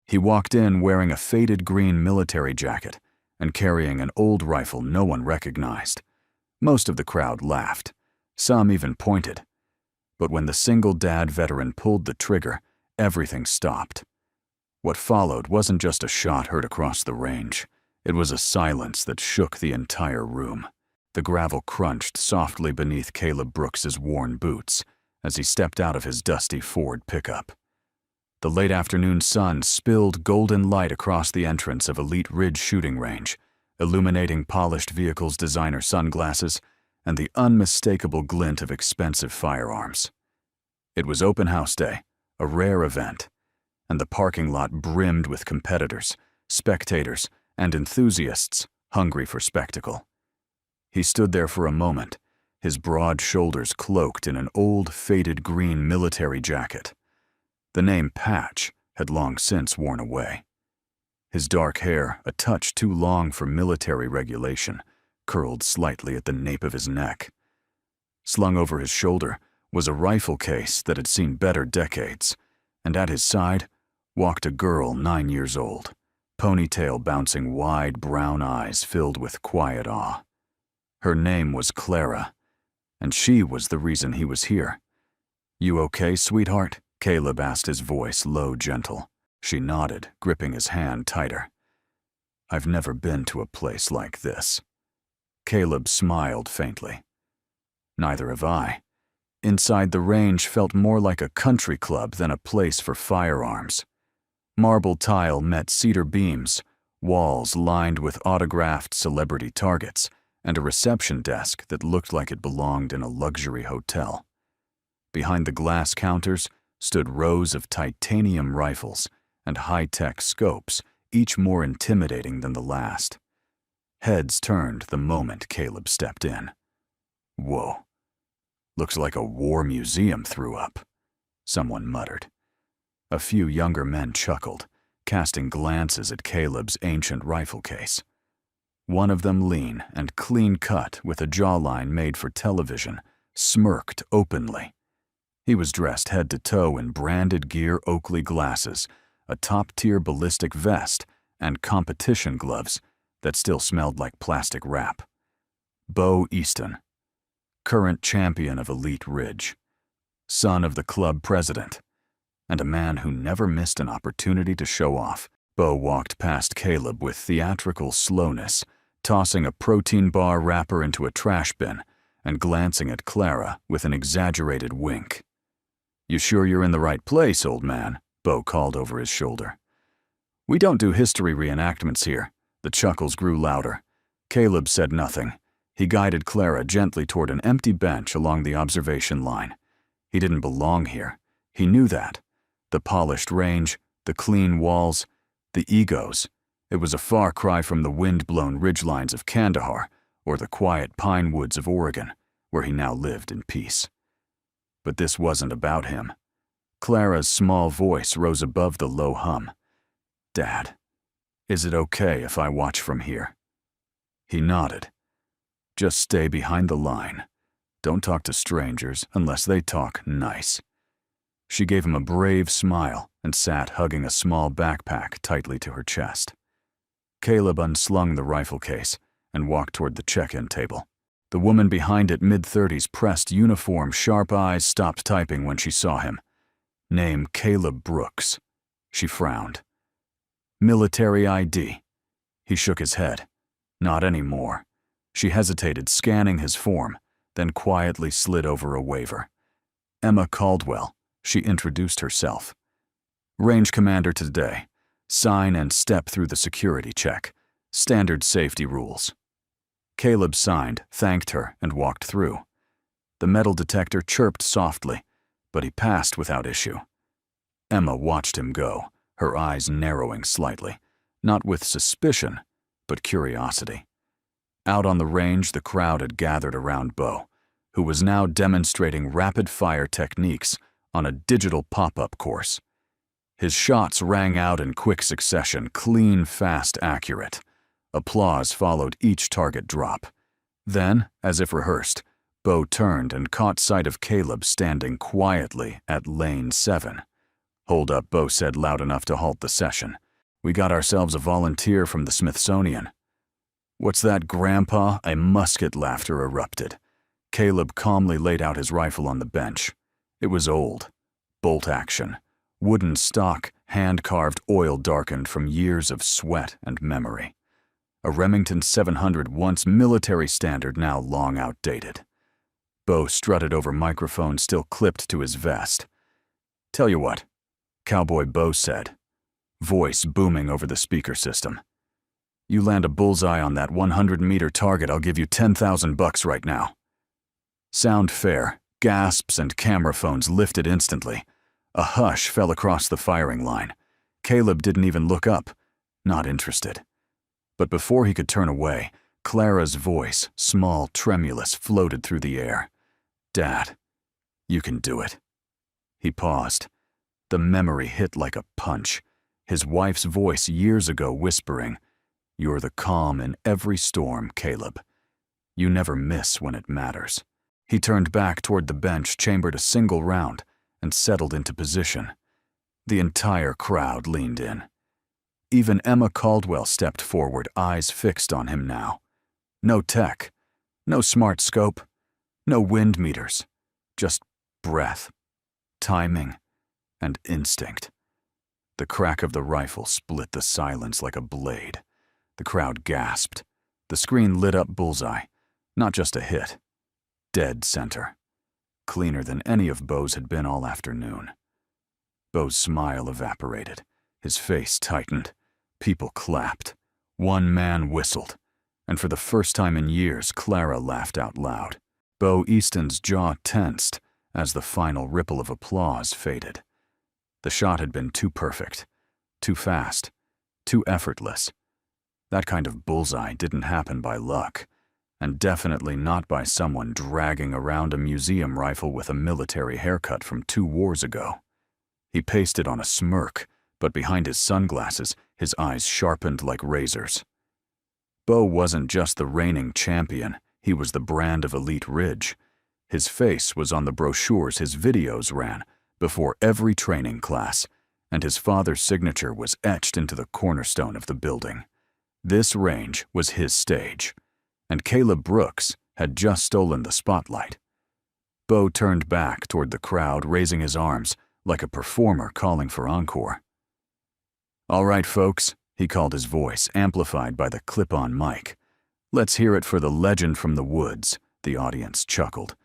He walked in wearing a faded green military jacket and carrying an old rifle no one recognized. Most of the crowd laughed. Some even pointed. But when the single-dad veteran pulled the trigger, everything stopped. What followed wasn't just a shot heard across the range. It was a silence that shook the entire room. The gravel crunched softly beneath Caleb Brooks's worn boots as he stepped out of his dusty Ford pickup. The late afternoon sun spilled golden light across the entrance of Elite Ridge shooting range, illuminating polished vehicles' designer sunglasses and the unmistakable glint of expensive firearms. It was open house day, a rare event, and the parking lot brimmed with competitors, spectators, and enthusiasts hungry for spectacle. He stood there for a moment, his broad shoulders cloaked in an old, faded green military jacket. The name Patch had long since worn away. His dark hair, a touch too long for military regulation, curled slightly at the nape of his neck. Slung over his shoulder was a rifle case that had seen better decades, and at his side walked a girl 9 years old, ponytail bouncing wide brown eyes filled with quiet awe. Her name was Clara, and she was the reason he was here. "You okay, sweetheart?" Caleb asked, his voice low, gentle. She nodded, gripping his hand tighter. "I've never been to a place like this." Caleb smiled faintly. "Neither have I. Inside the range felt more like a country club than a place for firearms. Marble tile met cedar beams, walls lined with autographed celebrity targets, and a reception desk that looked like it belonged in a luxury hotel. Behind the glass counters stood rows of titanium rifles and high-tech scopes, each more intimidating than the last. Heads turned the moment Caleb stepped in. "Whoa. Looks like a war museum threw up," someone muttered. A few younger men chuckled, casting glances at Caleb's ancient rifle case. One of them, lean and clean-cut with a jawline made for television, smirked openly. He was dressed head to toe in branded gear Oakley glasses, a top-tier ballistic vest, and competition gloves that still smelled like plastic wrap. Bo Easton, current champion of Elite Ridge, son of the club president, and a man who never missed an opportunity to show off. Bo walked past Caleb with theatrical slowness, tossing a protein bar wrapper into a trash bin and glancing at Clara with an exaggerated wink. "You sure you're in the right place, old man?" Bo called over his shoulder. "We don't do history reenactments here." The chuckles grew louder. Caleb said nothing. He guided Clara gently toward an empty bench along the observation line. He didn't belong here. He knew that. The polished range, the clean walls, the egos. It was a far cry from the wind-blown ridgelines of Kandahar or the quiet pine woods of Oregon, where he now lived in peace. But this wasn't about him. Clara's small voice rose above the low hum. "Dad, is it okay if I watch from here?" He nodded. "Just stay behind the line. Don't talk to strangers unless they talk nice." She gave him a brave smile and sat hugging a small backpack tightly to her chest. Caleb unslung the rifle case and walked toward the check-in table. The woman behind it, mid-30s, pressed uniform, sharp eyes, stopped typing when she saw him. Name Caleb Brooks. She frowned. "Military ID." He shook his head. "Not anymore." She hesitated, scanning his form, then quietly slid over a waiver. "Emma Caldwell," she introduced herself. "Range commander today. Sign and step through the security check. Standard safety rules." Caleb signed, thanked her, and walked through. The metal detector chirped softly, but he passed without issue. Emma watched him go, her eyes narrowing slightly, not with suspicion, but curiosity. Out on the range, the crowd had gathered around Bo, who was now demonstrating rapid-fire techniques on a digital pop-up course. His shots rang out in quick succession, clean, fast, accurate. Applause followed each target drop. Then, as if rehearsed, Bo turned and caught sight of Caleb standing quietly at lane 7. "Hold up," Bo said loud enough to halt the session. "We got ourselves a volunteer from the Smithsonian." "What's that, Grandpa?" A musket laughter erupted. Caleb calmly laid out his rifle on the bench. It was old. Bolt action. Wooden stock, hand-carved, oil-darkened from years of sweat and memory. A Remington 700 once military standard, now long outdated. Bo strutted over microphone still clipped to his vest. "Tell you what," Cowboy Bo said, voice booming over the speaker system. "You land a bullseye on that 100-meter target, I'll give you $10,000 right now." Sound fair, gasps and camera phones lifted instantly. A hush fell across the firing line. Caleb didn't even look up, not interested. But before he could turn away, Clara's voice, small, tremulous, floated through the air. "Dad, you can do it." He paused. The memory hit like a punch. His wife's voice years ago whispering, "You're the calm in every storm, Caleb. You never miss when it matters." He turned back toward the bench, chambered a single round, and settled into position. The entire crowd leaned in. Even Emma Caldwell stepped forward, eyes fixed on him now. No tech, no smart scope, no wind meters, just breath, timing, and instinct. The crack of the rifle split the silence like a blade. The crowd gasped. The screen lit up bullseye, not just a hit. Dead center. Cleaner than any of Bo's had been all afternoon. Bo's smile evaporated. His face tightened. People clapped. One man whistled. And for the first time in years, Clara laughed out loud. Bo Easton's jaw tensed as the final ripple of applause faded. The shot had been too perfect, too fast, too effortless. That kind of bullseye didn't happen by luck, and definitely not by someone dragging around a museum rifle with a military haircut from 2 wars ago. He pasted on a smirk, but behind his sunglasses, his eyes sharpened like razors. Bo wasn't just the reigning champion, he was the brand of elite ridge. His face was on the brochures his videos ran before every training class, and his father's signature was etched into the cornerstone of the building. This range was his stage, and Caleb Brooks had just stolen the spotlight. Bo turned back toward the crowd, raising his arms like a performer calling for encore. "All right, folks," he called, his voice amplified by the clip-on mic. "Let's hear it for the legend from the woods." The audience chuckled.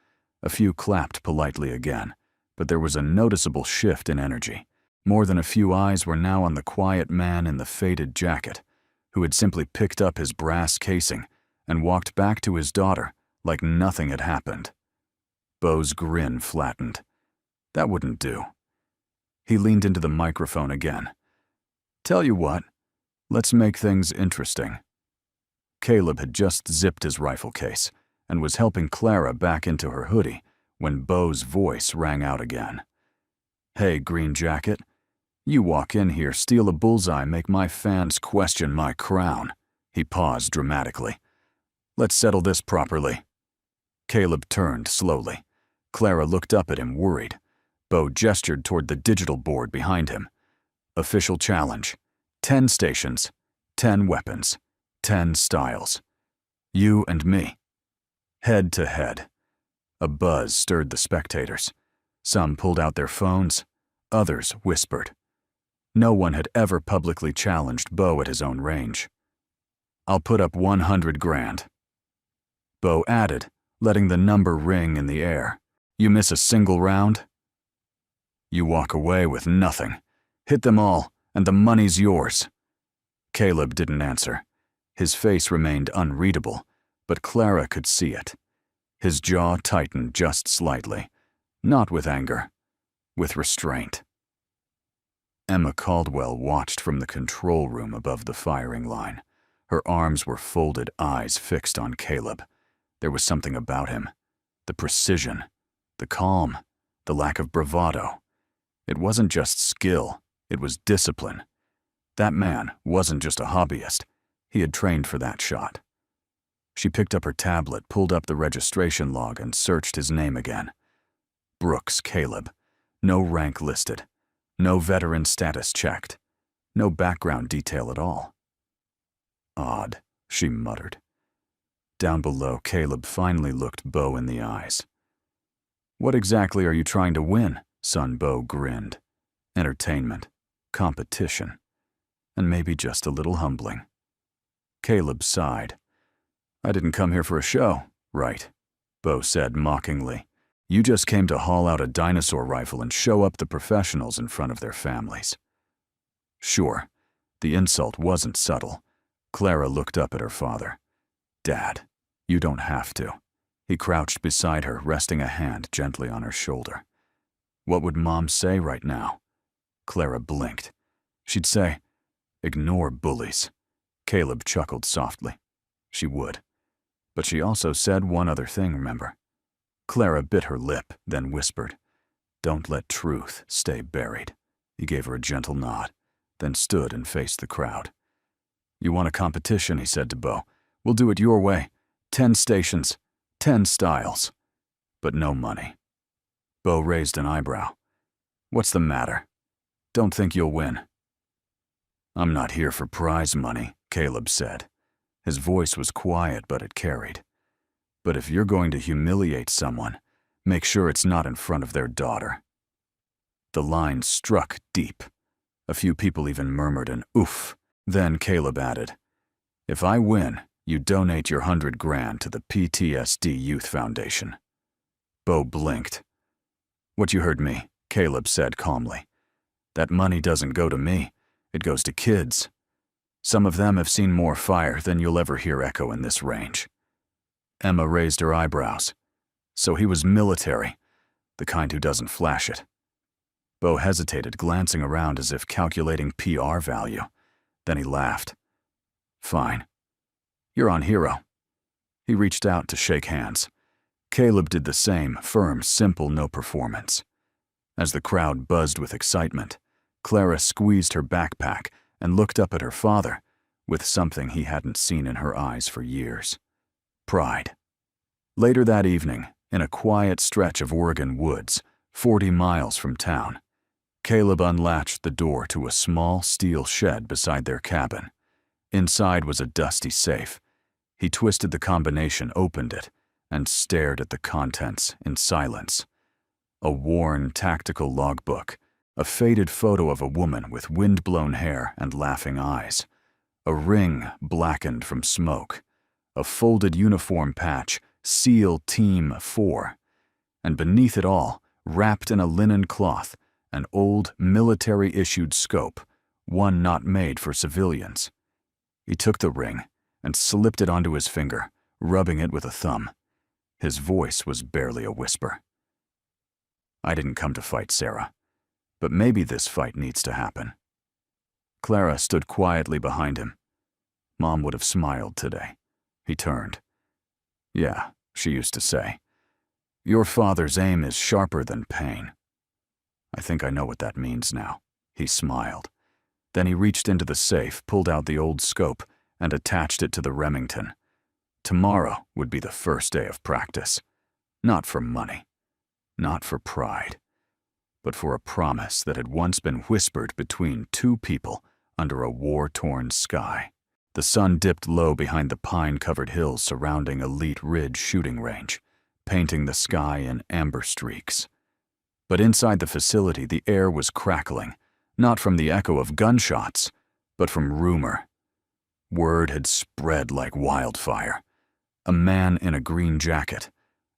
A few clapped politely again, but there was a noticeable shift in energy. More than a few eyes were now on the quiet man in the faded jacket, who had simply picked up his brass casing and walked back to his daughter like nothing had happened. Bo's grin flattened. That wouldn't do. He leaned into the microphone again. "Tell you what, let's make things interesting." Caleb had just zipped his rifle case and was helping Clara back into her hoodie when Bo's voice rang out again. "Hey, Green Jacket, you walk in here, steal a bullseye, make my fans question my crown." He paused dramatically. "Let's settle this properly." Caleb turned slowly. Clara looked up at him, worried. Bo gestured toward the digital board behind him. "Official challenge. 10 stations, 10 weapons, 10 styles. You and me. Head to head." A buzz stirred the spectators. Some pulled out their phones, others whispered. No one had ever publicly challenged Bo at his own range. "I'll put up 100 grand. Bo added, letting the number ring in the air. "You miss a single round? You walk away with nothing. Hit them all, and the money's yours." Caleb didn't answer. His face remained unreadable, but Clara could see it. His jaw tightened just slightly, not with anger, with restraint. Emma Caldwell watched from the control room above the firing line. Her arms were folded, eyes fixed on Caleb. There was something about him. The precision, the calm, the lack of bravado. It wasn't just skill, it was discipline. That man wasn't just a hobbyist. He had trained for that shot. She picked up her tablet, pulled up the registration log, and searched his name again. Brooks Caleb. No rank listed. No veteran status checked. No background detail at all. Odd, she muttered. Down below, Caleb finally looked Bo in the eyes. What exactly are you trying to win? Son Bo grinned. Entertainment, competition, and maybe just a little humbling. Caleb sighed. I didn't come here for a show, right? Bo said mockingly. You just came to haul out a dinosaur rifle and show up the professionals in front of their families. Sure, the insult wasn't subtle. Clara looked up at her father. Dad, you don't have to. He crouched beside her, resting a hand gently on her shoulder. What would Mom say right now? Clara blinked. She'd say, ignore bullies. Caleb chuckled softly. She would. But she also said one other thing, remember? Clara bit her lip, then whispered, don't let truth stay buried. He gave her a gentle nod, then stood and faced the crowd. You want a competition, he said to Bo. We'll do it your way. 10 stations, 10 styles. But no money. Bo raised an eyebrow. What's the matter? Don't think you'll win. I'm not here for prize money, Caleb said. His voice was quiet, but it carried. But if you're going to humiliate someone, make sure it's not in front of their daughter. The line struck deep. A few people even murmured an oof. Then Caleb added, if I win, you donate your $100,000 to the PTSD Youth Foundation. Bo blinked. What you heard me, Caleb said calmly. That money doesn't go to me. It goes to kids. Some of them have seen more fire than you'll ever hear echo in this range. Emma raised her eyebrows. So he was military, the kind who doesn't flash it. Bo hesitated, glancing around as if calculating PR value. Then he laughed. Fine. You're on Hero. He reached out to shake hands. Caleb did the same, firm, simple no performance. As the crowd buzzed with excitement, Clara squeezed her backpack and looked up at her father with something he hadn't seen in her eyes for years. Pride. Later that evening, in a quiet stretch of Oregon woods, 40 miles from town, Caleb unlatched the door to a small steel shed beside their cabin. Inside was a dusty safe. He twisted the combination, opened it, and stared at the contents in silence. A worn tactical logbook, a faded photo of a woman with wind-blown hair and laughing eyes, a ring blackened from smoke, a folded uniform patch, SEAL Team 4, and beneath it all, wrapped in a linen cloth, an old military-issued scope, one not made for civilians. He took the ring and slipped it onto his finger, rubbing it with a thumb. His voice was barely a whisper. I didn't come to fight Sarah, but maybe this fight needs to happen. Clara stood quietly behind him. Mom would have smiled today. He turned. Yeah, she used to say. Your father's aim is sharper than pain. I think I know what that means now. He smiled. Then he reached into the safe, pulled out the old scope, and attached it to the Remington. Tomorrow would be the first day of practice. Not for money. Not for pride. But for a promise that had once been whispered between two people under a war-torn sky. The sun dipped low behind the pine-covered hills surrounding Elite Ridge shooting range, painting the sky in amber streaks. But inside the facility, the air was crackling, not from the echo of gunshots, but from rumor. Word had spread like wildfire. A man in a green jacket,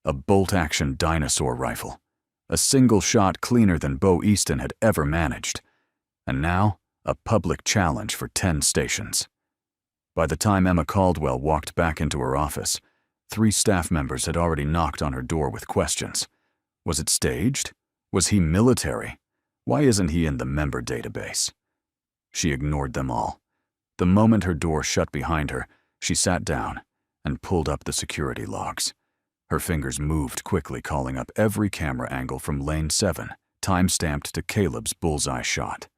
a bolt-action dinosaur rifle, a single shot cleaner than Bo Easton had ever managed, and now a public challenge for 10 stations. By the time Emma Caldwell walked back into her office, 3 staff members had already knocked on her door with questions. Was it staged? Was he military? Why isn't he in the member database? She ignored them all. The moment her door shut behind her, she sat down and pulled up the security logs. Her fingers moved quickly, calling up every camera angle from Lane 7, time-stamped to Caleb's bullseye shot.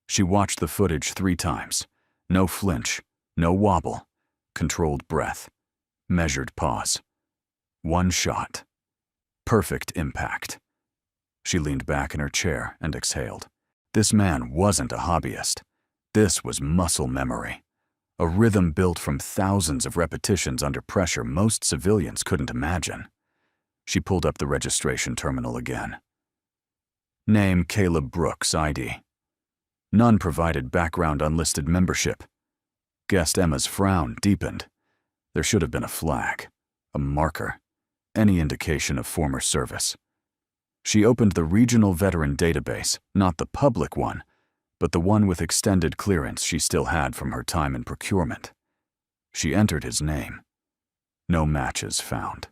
She watched the footage 3 times. No flinch, no wobble, controlled breath, measured pause. 1 shot. Perfect impact. She leaned back in her chair and exhaled. This man wasn't a hobbyist. This was muscle memory, a rhythm built from thousands of repetitions under pressure most civilians couldn't imagine. She pulled up the registration terminal again. Name Caleb Brooks, ID. None provided background unlisted membership. Guest Emma's frown deepened. There should have been a flag, a marker, any indication of former service. She opened the regional veteran database, not the public one, but the one with extended clearance she still had from her time in procurement. She entered his name. No matches found.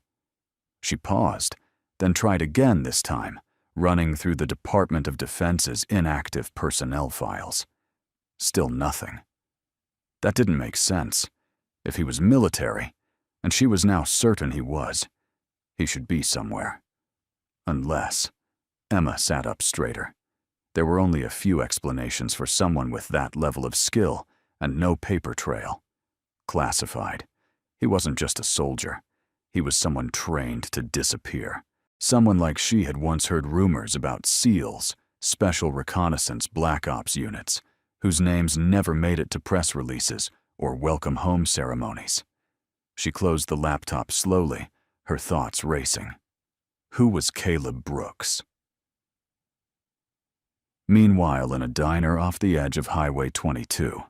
She paused, then tried again this time, running through the Department of Defense's inactive personnel files. Still nothing. That didn't make sense. If he was military, and she was now certain he was, he should be somewhere. Unless... Emma sat up straighter. There were only a few explanations for someone with that level of skill and no paper trail. Classified. He wasn't just a soldier. He was someone trained to disappear. Someone like she had once heard rumors about SEALs, Special Reconnaissance Black Ops units, whose names never made it to press releases or welcome home ceremonies. She closed the laptop slowly, her thoughts racing. Who was Caleb Brooks? Meanwhile, in a diner off the edge of Highway 22,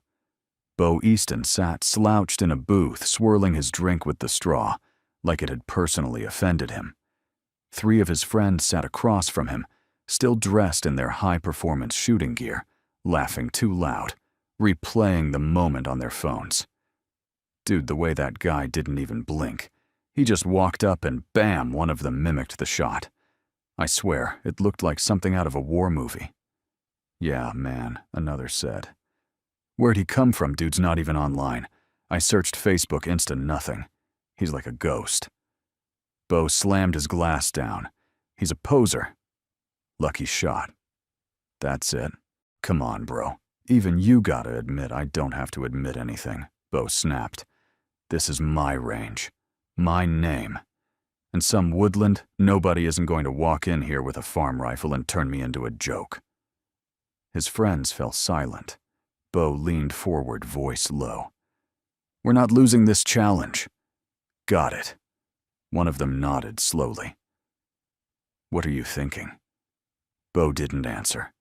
Bo Easton sat slouched in a booth, swirling his drink with the straw, like it had personally offended him. 3 of his friends sat across from him, still dressed in their high-performance shooting gear, laughing too loud, replaying the moment on their phones. Dude, the way that guy didn't even blink. He just walked up and bam, one of them mimicked the shot. I swear, it looked like something out of a war movie. Yeah, man, another said. Where'd he come from? Dude's not even online. I searched Facebook, Insta, nothing. He's like a ghost. Bo slammed his glass down. He's a poser. Lucky shot. That's it. Come on, bro. Even you gotta admit I don't have to admit anything, Bo snapped. This is my range. My name. In some woodland, nobody isn't going to walk in here with a farm rifle and turn me into a joke. His friends fell silent. Bo leaned forward, voice low. We're not losing this challenge. Got it. One of them nodded slowly. What are you thinking? Bo didn't answer,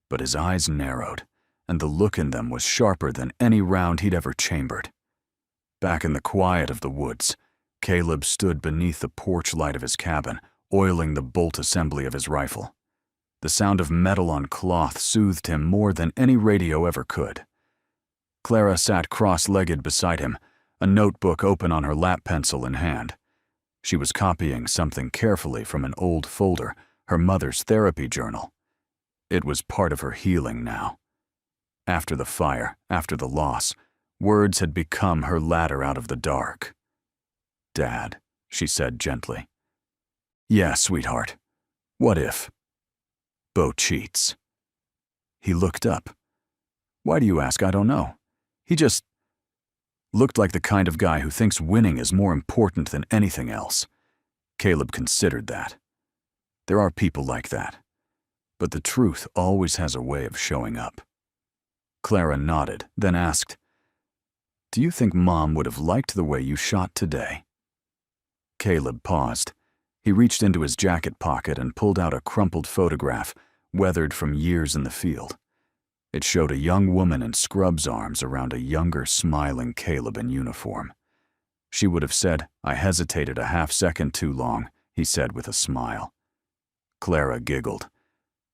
but his eyes narrowed, and the look in them was sharper than any round he'd ever chambered. Back in the quiet of the woods, Caleb stood beneath the porch light of his cabin, oiling the bolt assembly of his rifle. The sound of metal on cloth soothed him more than any radio ever could. Clara sat cross-legged beside him, a notebook open on her lap, pencil in hand. She was copying something carefully from an old folder, her mother's therapy journal. It was part of her healing now. After the fire, after the loss, words had become her ladder out of the dark. Dad, she said gently. Yeah, sweetheart. What if? Bo cheats. He looked up. Why do you ask? I don't know. He just looked like the kind of guy who thinks winning is more important than anything else. Caleb considered that. There are people like that. But the truth always has a way of showing up. Clara nodded, then asked, Do you think Mom would have liked the way you shot today? Caleb paused. He reached into his jacket pocket and pulled out a crumpled photograph, weathered from years in the field. It showed a young woman in scrub's arms around a younger, smiling Caleb in uniform. She would have said, I hesitated a half-second too long, he said with a smile. Clara giggled.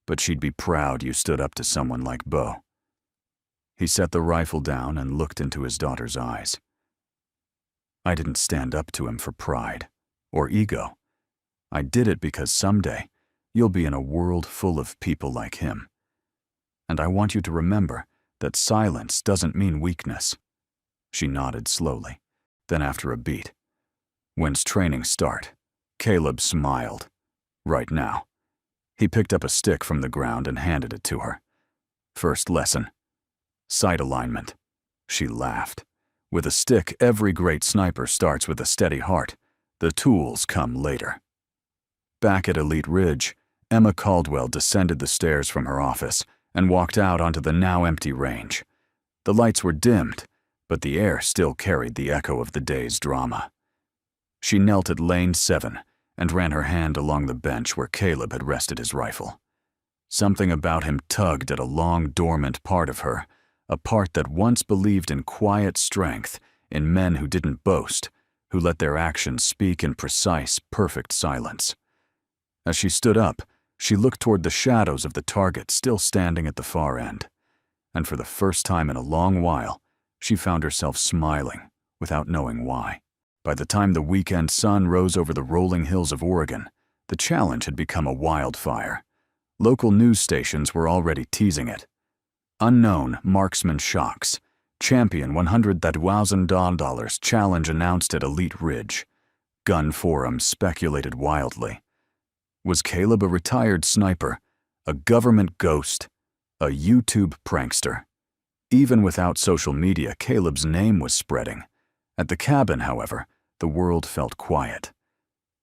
But she'd be proud you stood up to someone like Bo. He set the rifle down and looked into his daughter's eyes. I didn't stand up to him for pride or ego. I did it because someday you'll be in a world full of people like him. And I want you to remember that silence doesn't mean weakness. She nodded slowly. Then after a beat, When's training start? Caleb smiled. Right now. He picked up a stick from the ground and handed it to her. First lesson. Sight alignment. She laughed. With a stick, every great sniper starts with a steady heart. The tools come later. Back at Elite Ridge, Emma Caldwell descended the stairs from her office and walked out onto the now empty range. The lights were dimmed, but the air still carried the echo of the day's drama. She knelt at lane 7 and ran her hand along the bench where Caleb had rested his rifle. Something about him tugged at a long dormant part of her, a part that once believed in quiet strength, in men who didn't boast, who let their actions speak in precise, perfect silence. As she stood up, she looked toward the shadows of the target still standing at the far end, and for the first time in a long while, she found herself smiling, without knowing why. By the time the weekend sun rose over the rolling hills of Oregon, the challenge had become a wildfire. Local news stations were already teasing it. Unknown marksman shocks. Champion $100,000 challenge announced at Elite Ridge. Gun forums speculated wildly. Was Caleb a retired sniper, a government ghost, a YouTube prankster? Even without social media, Caleb's name was spreading. At the cabin, however, the world felt quiet.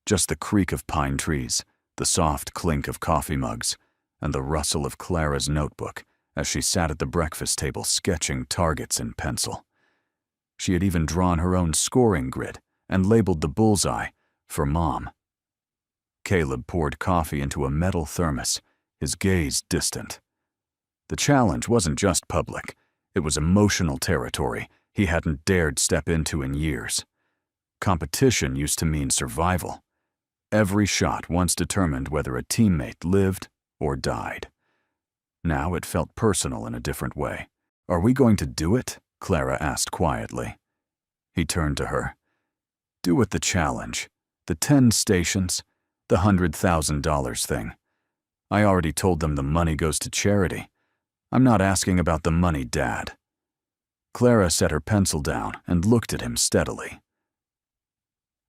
Just the creak of pine trees, the soft clink of coffee mugs, and the rustle of Clara's notebook as she sat at the breakfast table sketching targets in pencil. She had even drawn her own scoring grid and labeled the bullseye for Mom. Caleb poured coffee into a metal thermos, his gaze distant. The challenge wasn't just public. It was emotional territory he hadn't dared step into in years. Competition used to mean survival. Every shot once determined whether a teammate lived or died. Now it felt personal in a different way. "Are we going to do it?" Clara asked quietly. He turned to her. "Do it the challenge. The 10 stations. The $100,000 thing. I already told them the money goes to charity. I'm not asking about the money, Dad." Clara set her pencil down and looked at him steadily.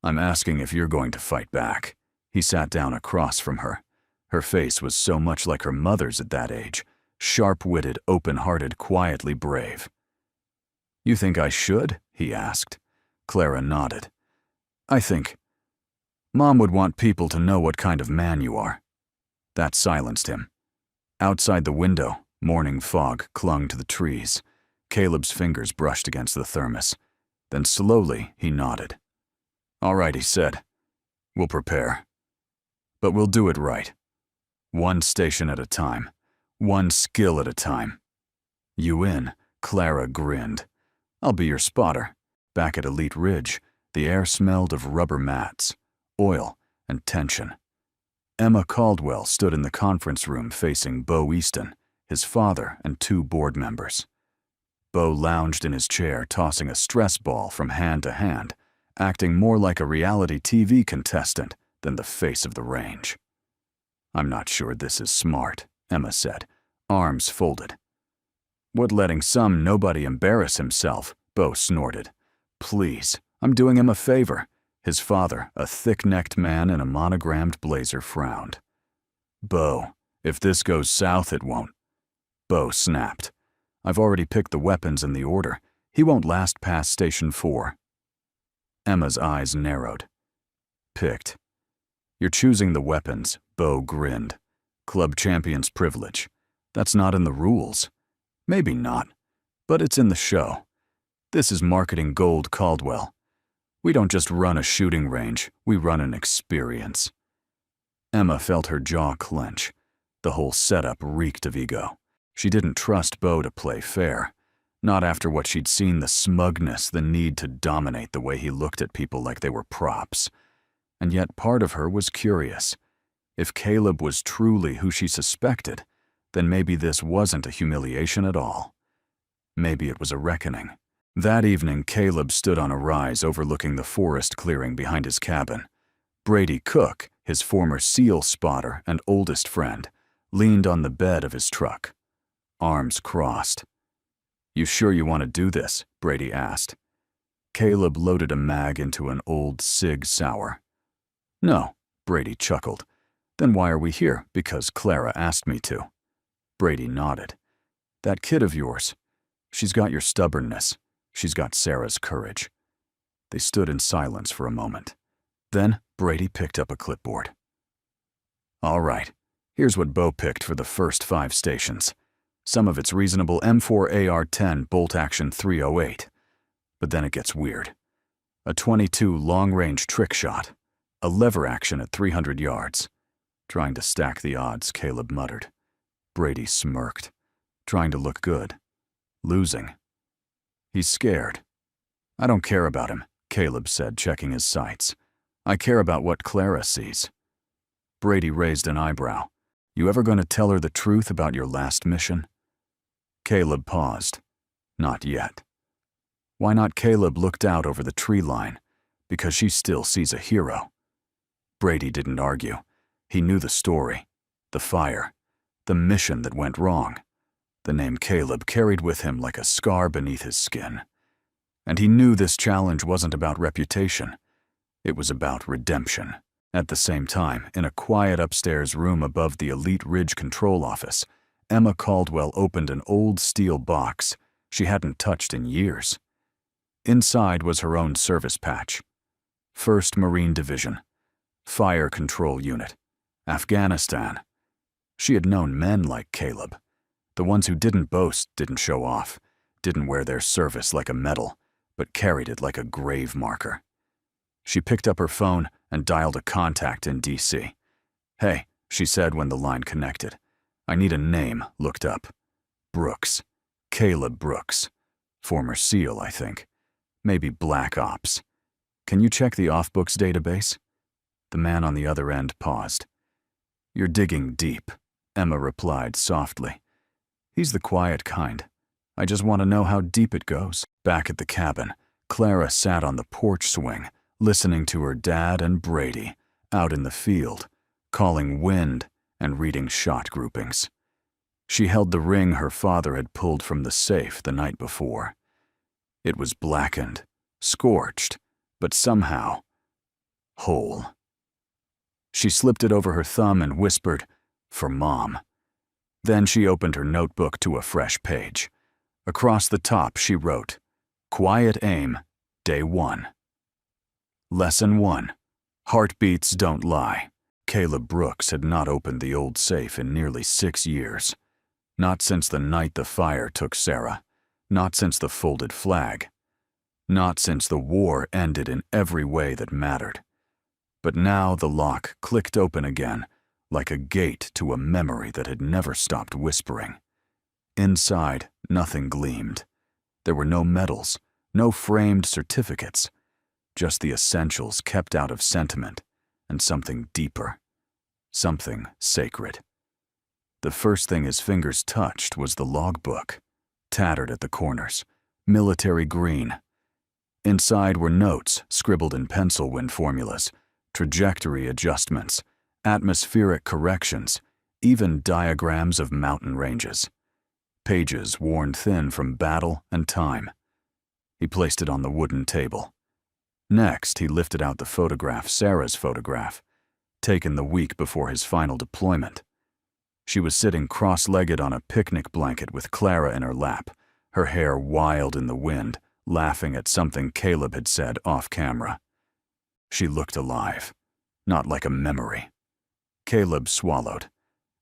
"I'm asking if you're going to fight back." He sat down across from her. Her face was so much like her mother's at that age, sharp-witted, open-hearted, quietly brave. "You think I should?" he asked. Clara nodded. "I think Mom would want people to know what kind of man you are." That silenced him. Outside the window, morning fog clung to the trees. Caleb's fingers brushed against the thermos. Then slowly he nodded. "All right," he said. "We'll prepare. But we'll do it right. One station at a time. One skill at a time." "You in?" Clara grinned. "I'll be your spotter." Back at Elite Ridge, the air smelled of rubber mats, oil, and tension. Emma Caldwell stood in the conference room facing Bo Easton, his father, and 2 board members. Bo lounged in his chair, tossing a stress ball from hand to hand, acting more like a reality TV contestant than the face of the range. "I'm not sure this is smart," Emma said, arms folded. "What, letting some nobody embarrass himself?" Bo snorted. "Please, I'm doing him a favor." His father, a thick-necked man in a monogrammed blazer, frowned. "Bo, if this goes south, it won't." Bo snapped. "I've already picked the weapons in the order. He won't last past Station 4. Emma's eyes narrowed. "Picked. You're choosing the weapons," Bo grinned. "Club champion's privilege. That's not in the rules." "Maybe not, but it's in the show. This is marketing gold, Caldwell. We don't just run a shooting range, we run an experience." Emma felt her jaw clench. The whole setup reeked of ego. She didn't trust Bo to play fair. Not after what she'd seen, the smugness, the need to dominate, the way he looked at people like they were props. And yet part of her was curious. If Caleb was truly who she suspected, then maybe this wasn't a humiliation at all. Maybe it was a reckoning. That evening, Caleb stood on a rise overlooking the forest clearing behind his cabin. Brady Cook, his former SEAL spotter and oldest friend, leaned on the bed of his truck, arms crossed. "You sure you want to do this?" Brady asked. Caleb loaded a mag into an old Sig Sauer. "No," Brady chuckled. "Then why are we here?" "Because Clara asked me to." Brady nodded. "That kid of yours, she's got your stubbornness. She's got Sarah's courage." They stood in silence for a moment. Then Brady picked up a clipboard. "All right, here's what Bo picked for the first 5 stations. Some of it's reasonable M4AR-10 bolt-action 308. But then it gets weird. A .22 long-range trick shot. A lever action at 300 yards. Trying to stack the odds, Caleb muttered. Brady smirked. Trying to look good. Losing. He's scared. I don't care about him, Caleb said, checking his sights. I care about what Clara sees. Brady raised an eyebrow. You ever going to tell her the truth about your last mission? Caleb paused. Not yet. Why not? Caleb looked out over the tree line. Because she still sees a hero. Brady didn't argue. He knew the story. The fire. The mission that went wrong. The name Caleb carried with him like a scar beneath his skin. And he knew this challenge wasn't about reputation. It was about redemption. At the same time, in a quiet upstairs room above the Elite Ridge control office, Emma Caldwell opened an old steel box she hadn't touched in years. Inside was her own service patch. 1st Marine Division. Fire Control Unit. Afghanistan. She had known men like Caleb. The ones who didn't boast, didn't show off, didn't wear their service like a medal, but carried it like a grave marker. She picked up her phone and dialed a contact in D.C. Hey, she said when the line connected. I need a name looked up. Brooks. Caleb Brooks. Former SEAL, I think. Maybe Black Ops. Can you check the off-books database? The man on the other end paused. You're digging deep, Emma replied softly. He's the quiet kind. I just want to know how deep it goes. Back at the cabin, Clara sat on the porch swing, listening to her dad and Brady, out in the field, calling wind and reading shot groupings. She held the ring her father had pulled from the safe the night before. It was blackened, scorched, but somehow whole. She slipped it over her thumb and whispered, "For Mom." Then she opened her notebook to a fresh page. Across the top she wrote, Quiet Aim, Day 1. Lesson 1. Heartbeats don't lie. Caleb Brooks had not opened the old safe in nearly 6 years. Not since the night the fire took Sarah. Not since the folded flag. Not since the war ended in every way that mattered. But now the lock clicked open again, like a gate to a memory that had never stopped whispering. Inside, nothing gleamed. There were no medals, no framed certificates, just the essentials kept out of sentiment, and something deeper, something sacred. The first thing his fingers touched was the logbook, tattered at the corners, military green. Inside were notes scribbled in pencil wind formulas, trajectory adjustments, atmospheric corrections, even diagrams of mountain ranges. Pages worn thin from battle and time. He placed it on the wooden table. Next, he lifted out the photograph, Sarah's photograph, taken the week before his final deployment. She was sitting cross-legged on a picnic blanket with Clara in her lap, her hair wild in the wind, laughing at something Caleb had said off-camera. She looked alive, not like a memory. Caleb swallowed.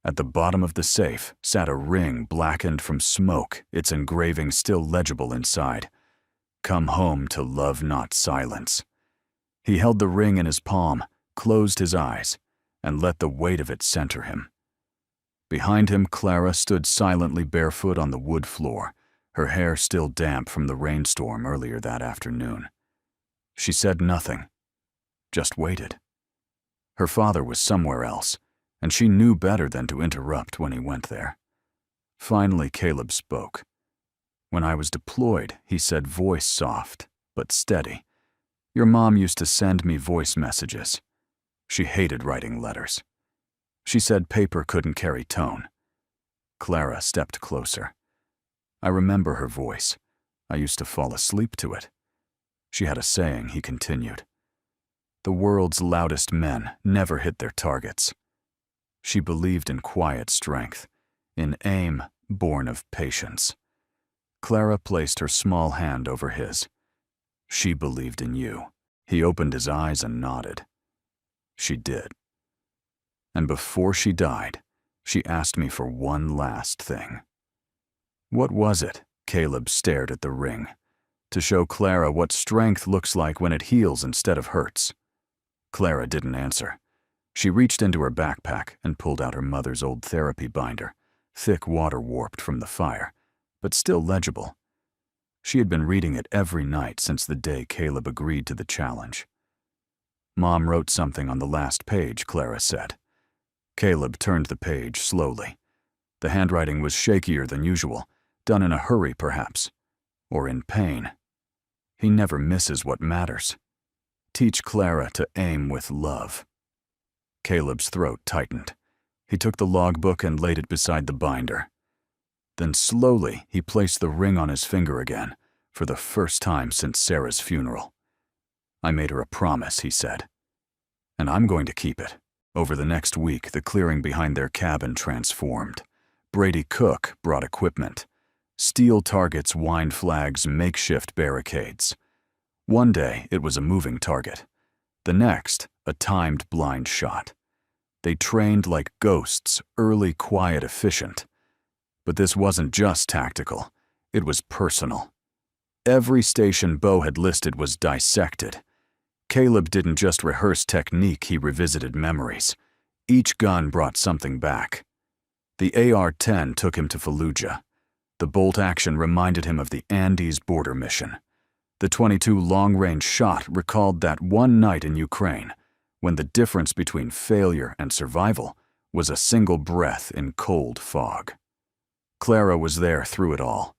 At the bottom of the safe sat a ring blackened from smoke, its engraving still legible inside. Come home to love, not silence. He held the ring in his palm, closed his eyes, and let the weight of it center him. Behind him, Clara stood silently barefoot on the wood floor, her hair still damp from the rainstorm earlier that afternoon. She said nothing, just waited. Her father was somewhere else, and she knew better than to interrupt when he went there. Finally, Caleb spoke. When I was deployed, he said, voice soft, but steady. Your mom used to send me voice messages. She hated writing letters. She said paper couldn't carry tone. Clara stepped closer. I remember her voice. I used to fall asleep to it. She had a saying, he continued. The world's loudest men never hit their targets. She believed in quiet strength, in aim born of patience. Clara placed her small hand over his. She believed in you. He opened his eyes and nodded. She did. And before she died, she asked me for one last thing. What was it? Caleb stared at the ring. To show Clara what strength looks like when it heals instead of hurts. Clara didn't answer. She reached into her backpack and pulled out her mother's old therapy binder, thick water-warped from the fire, but still legible. She had been reading it every night since the day Caleb agreed to the challenge. Mom wrote something on the last page, Clara said. Caleb turned the page slowly. The handwriting was shakier than usual, done in a hurry perhaps, or in pain. He never misses what matters. Teach Clara to aim with love. Caleb's throat tightened. He took the logbook and laid it beside the binder. Then slowly he placed the ring on his finger again, for the first time since Sarah's funeral. I made her a promise, he said. And I'm going to keep it. Over the next week, the clearing behind their cabin transformed. Brady Cook brought equipment. Steel targets, wind flags, makeshift barricades. One day, it was a moving target. The next, a timed blind shot. They trained like ghosts, early, quiet, efficient. But this wasn't just tactical. It was personal. Every station Bo had listed was dissected. Caleb didn't just rehearse technique, he revisited memories. Each gun brought something back. The AR-10 took him to Fallujah. The bolt action reminded him of the Andes border mission. The .22 long-range shot recalled that one night in Ukraine, when the difference between failure and survival was a single breath in cold fog. Clara was there through it all.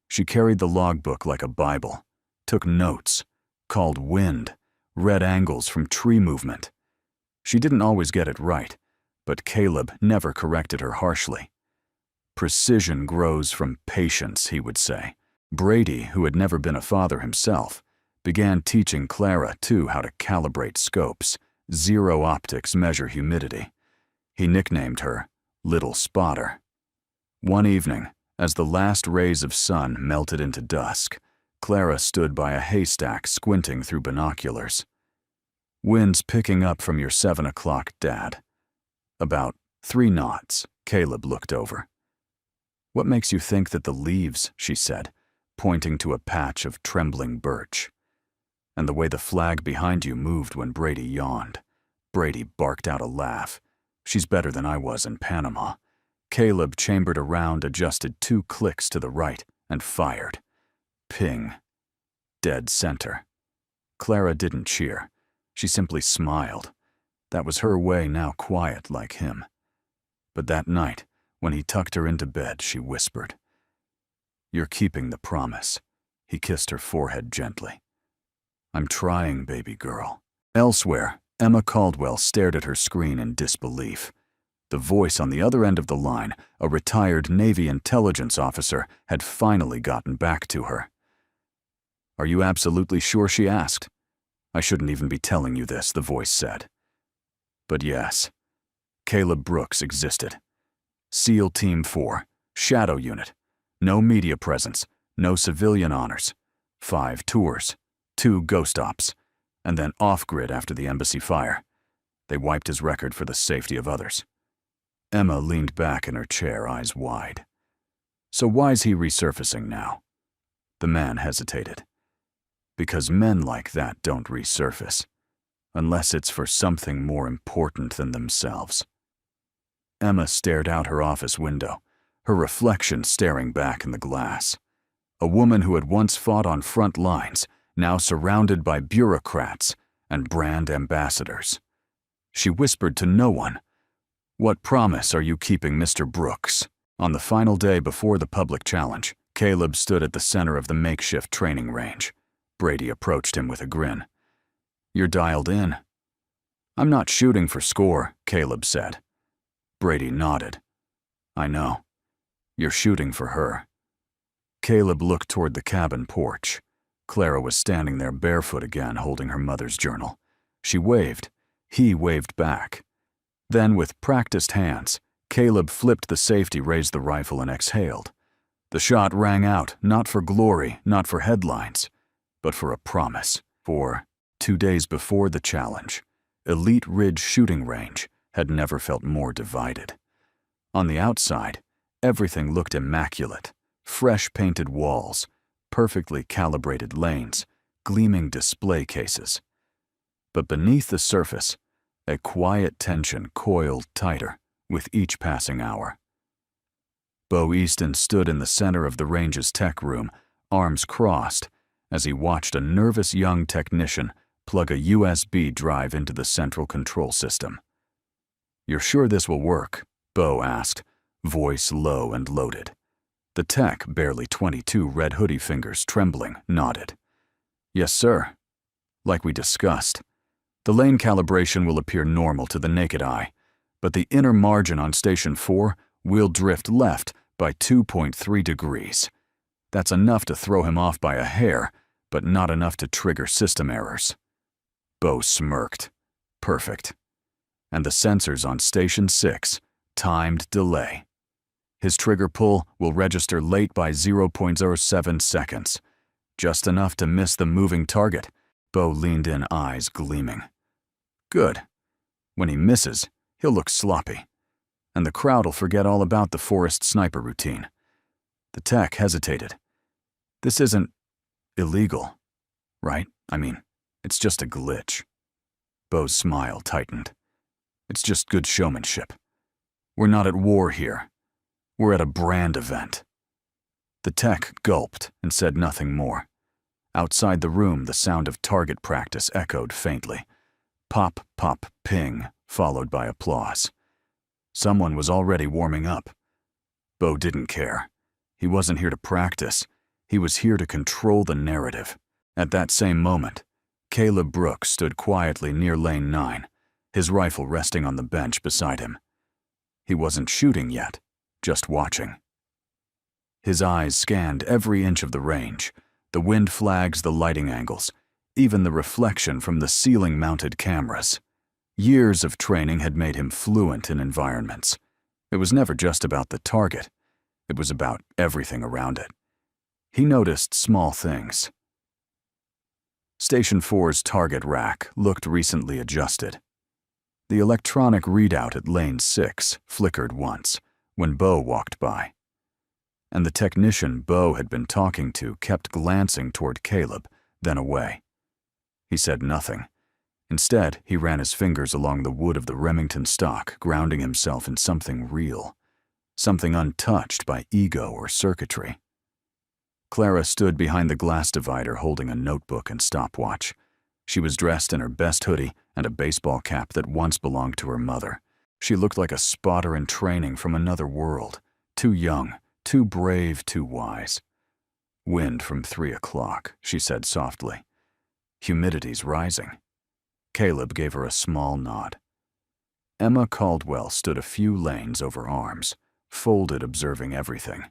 She carried the logbook like a Bible, took notes, called wind, read angles from tree movement. She didn't always get it right, but Caleb never corrected her harshly. Precision grows from patience, he would say. Brady, who had never been a father himself, began teaching Clara, too, how to calibrate scopes, zero optics measure humidity. He nicknamed her Little Spotter. One evening, as the last rays of sun melted into dusk, Clara stood by a haystack squinting through binoculars. Wind's picking up from your 7 o'clock, Dad. About 3 knots, Caleb looked over. What makes you think that the leaves, she said, pointing to a patch of trembling birch. And the way the flag behind you moved when Brady yawned. Brady barked out a laugh. She's better than I was in Panama. Caleb chambered around, adjusted 2 clicks to the right, and fired. Ping. Dead center. Clara didn't cheer. She simply smiled. That was her way, now quiet like him. But that night, when he tucked her into bed, she whispered, "You're keeping the promise." He kissed her forehead gently. "I'm trying, baby girl." Elsewhere, Emma Caldwell stared at her screen in disbelief. The voice on the other end of the line, a retired Navy intelligence officer, had finally gotten back to her. "Are you absolutely sure?" she asked. "I shouldn't even be telling you this," the voice said. But yes, Caleb Brooks existed. SEAL Team 4, Shadow Unit, no media presence, no civilian honors, 5 tours, 2 ghost ops, and then off-grid after the embassy fire. They wiped his record for the safety of others. Emma leaned back in her chair, eyes wide. So why's he resurfacing now? The man hesitated. Because men like that don't resurface, unless it's for something more important than themselves. Emma stared out her office window, her reflection staring back in the glass. A woman who had once fought on front lines, now surrounded by bureaucrats and brand ambassadors. She whispered to no one, "What promise are you keeping, Mr. Brooks?" On the final day before the public challenge, Caleb stood at the center of the makeshift training range. Brady approached him with a grin. "You're dialed in." "I'm not shooting for score," Caleb said. Brady nodded. "I know. You're shooting for her." Caleb looked toward the cabin porch. Clara was standing there barefoot again, holding her mother's journal. She waved. He waved back. Then, with practiced hands, Caleb flipped the safety, raised the rifle, and exhaled. The shot rang out, not for glory, not for headlines, but for a promise. For 2 days before the challenge, Elite Ridge Shooting Range had never felt more divided. On the outside, everything looked immaculate. fresh painted walls, perfectly calibrated lanes, gleaming display cases. But beneath the surface, a quiet tension coiled tighter with each passing hour. Bo Easton stood in the center of the range's tech room, arms crossed, as he watched a nervous young technician plug a USB drive into the central control system. "You're sure this will work?" Bo asked, voice low and loaded. The tech, barely 22, red hoodie fingers trembling, nodded. "Yes, sir. Like we discussed, the lane calibration will appear normal to the naked eye, but the inner margin on Station 4 will drift left by 2.3 degrees. That's enough to throw him off by a hair, but not enough to trigger system errors." Bo smirked. Perfect. And the sensors on Station 6, timed delay. His trigger pull will register late by 0.07 seconds. Just enough to miss the moving target. Bo leaned in, eyes gleaming. Good. When he misses, he'll look sloppy. And the crowd'll forget all about the forest sniper routine. The tech hesitated. "This isn't illegal, right? I mean, it's just a glitch." Bo's smile tightened. "It's just good showmanship. We're not at war here. We're at a brand event." The tech gulped and said nothing more. Outside the room, the sound of target practice echoed faintly. Pop, pop, ping, followed by applause. Someone was already warming up. Bo didn't care. He wasn't here to practice. He was here to control the narrative. At that same moment, Caleb Brooks stood quietly near Lane 9, his rifle resting on the bench beside him. He wasn't shooting yet, just watching. His eyes scanned every inch of the range, the wind flags, the lighting angles, even the reflection from the ceiling-mounted cameras. Years of training had made him fluent in environments. It was never just about the target. It was about everything around it. He noticed small things. Station 4's target rack looked recently adjusted. The electronic readout at Lane 6 flickered once when Bo walked by. And the technician Bo had been talking to kept glancing toward Caleb, then away. He said nothing. Instead, he ran his fingers along the wood of the Remington stock, grounding himself in something real, something untouched by ego or circuitry. Clara stood behind the glass divider holding a notebook and stopwatch. She was dressed in her best hoodie and a baseball cap that once belonged to her mother. She looked like a spotter in training from another world, too young, too brave, too wise. "Wind from 3 o'clock, she said softly. "Humidity's rising." Caleb gave her a small nod. Emma Caldwell stood a few lanes over arms, folded, observing everything.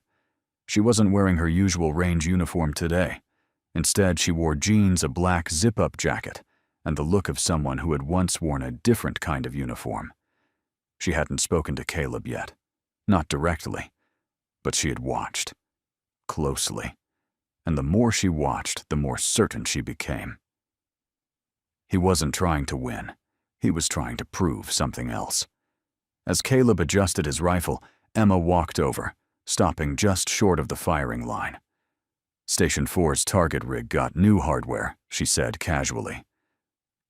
She wasn't wearing her usual range uniform today. Instead, she wore jeans, a black zip-up jacket, and the look of someone who had once worn a different kind of uniform. She hadn't spoken to Caleb yet. Not directly. But she had watched. Closely. And the more she watched, the more certain she became. He wasn't trying to win. He was trying to prove something else. As Caleb adjusted his rifle, Emma walked over, stopping just short of the firing line. "Station 4's target rig got new hardware," she said casually.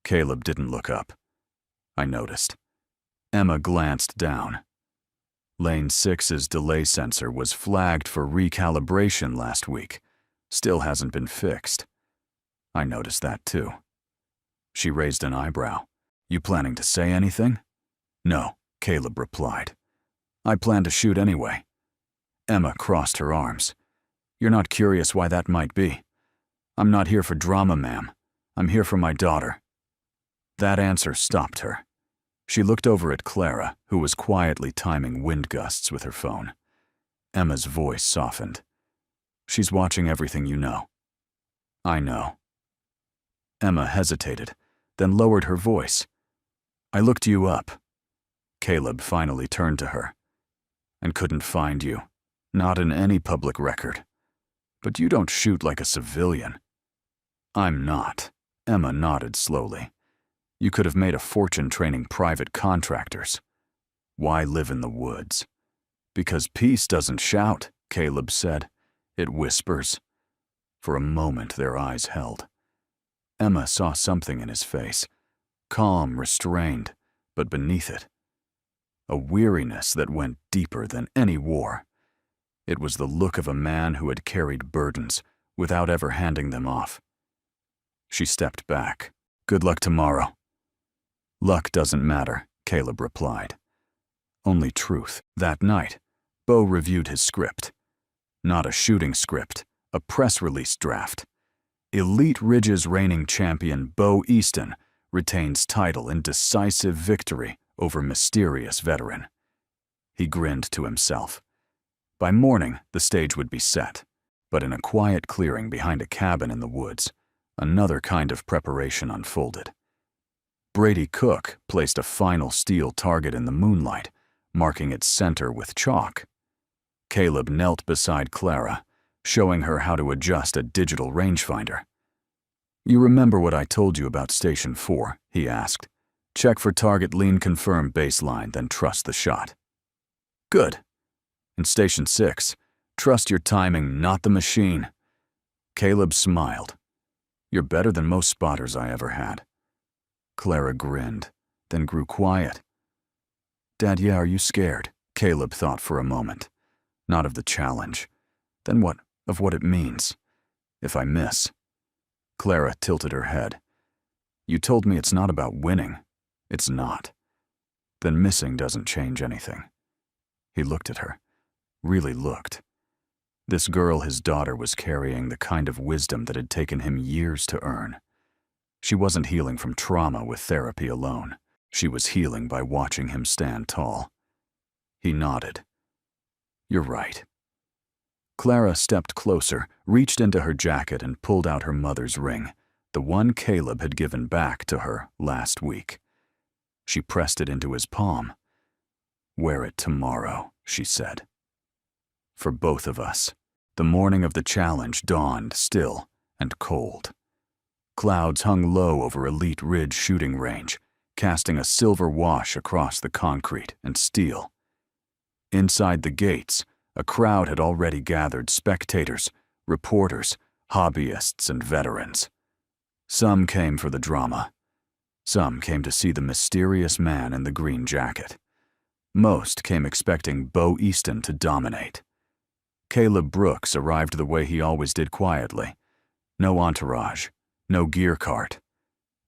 Caleb didn't look up. "I noticed." Emma glanced down. Lane 6's delay sensor was flagged for recalibration last week. Still hasn't been fixed. "I noticed that too." She raised an eyebrow. "You planning to say anything?" "No," Caleb replied. "I plan to shoot anyway." Emma crossed her arms. "You're not curious why that might be?" "I'm not here for drama, ma'am. I'm here for my daughter." That answer stopped her. She looked over at Clara, who was quietly timing wind gusts with her phone. Emma's voice softened. "She's watching everything you know." "I know." Emma hesitated, then lowered her voice. "I looked you up." Caleb finally turned to her. "And couldn't find you. Not in any public record. But you don't shoot like a civilian." "I'm not." Emma nodded slowly. "You could have made a fortune training private contractors. Why live in the woods?" "Because peace doesn't shout," Caleb said. It whispers. For a moment, their eyes held. Emma saw something in his face, calm, restrained, but beneath it, a weariness that went deeper than any war. It was the look of a man who had carried burdens without ever handing them off. She stepped back. "Good luck tomorrow." "Luck doesn't matter," Caleb replied. "Only truth." That night, Bo reviewed his script. Not a shooting script, a press release draft. Elite Ridge's reigning champion Bo Easton retains title in decisive victory over mysterious veteran. He grinned to himself. By morning, the stage would be set, but in a quiet clearing behind a cabin in the woods, another kind of preparation unfolded. Brady Cook placed a final steel target in the moonlight, marking its center with chalk. Caleb knelt beside Clara, showing her how to adjust a digital rangefinder. "You remember what I told you about Station 4, he asked. "Check for target lean confirm baseline, then trust the shot." "Good." "In Station 6, trust your timing, not the machine." Caleb smiled. "You're better than most spotters I ever had." Clara grinned, then grew quiet. "Dad, yeah, are you scared?" Caleb thought for a moment. "Not of the challenge. Then what of what it means? If I miss?" Clara tilted her head. "You told me it's not about winning." "It's not." "Then missing doesn't change anything." He looked at her. Really looked. This girl, his daughter, was carrying the kind of wisdom that had taken him years to earn. She wasn't healing from trauma with therapy alone. She was healing by watching him stand tall. He nodded. "You're right." Clara stepped closer, reached into her jacket and pulled out her mother's ring, the one Caleb had given back to her last week. She pressed it into his palm. "Wear it tomorrow," she said. For both of us. The morning of the challenge dawned still and cold. Clouds hung low over Elite Ridge shooting range, casting a silver wash across the concrete and steel. Inside the gates, a crowd had already gathered, spectators, reporters, hobbyists, and veterans. Some came for the drama. Some came to see the mysterious man in the green jacket. Most came expecting Bo Easton to dominate. Caleb Brooks arrived the way he always did, quietly. No entourage, no gear cart.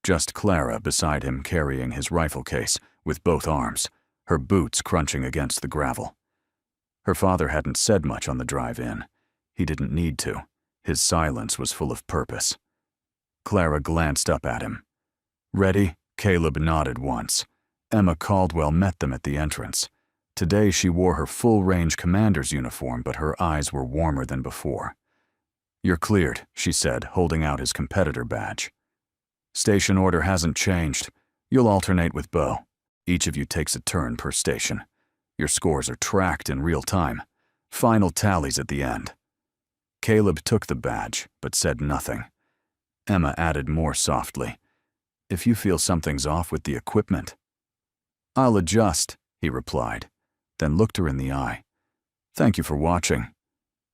Just Clara beside him carrying his rifle case with both arms, her boots crunching against the gravel. Her father hadn't said much on the drive in. He didn't need to. His silence was full of purpose. Clara glanced up at him. "Ready?" Caleb nodded once. Emma Caldwell met them at the entrance. Today she wore her full-range commander's uniform, but her eyes were warmer than before. "You're cleared," she said, holding out his competitor badge. "Station order hasn't changed. You'll alternate with Bo. Each of you takes a turn per station. Your scores are tracked in real time. Final tallies at the end." Caleb took the badge, but said nothing. Emma added more softly, "If you feel something's off with the equipment." "I'll adjust," he replied, then looked her in the eye. "Thank you for watching."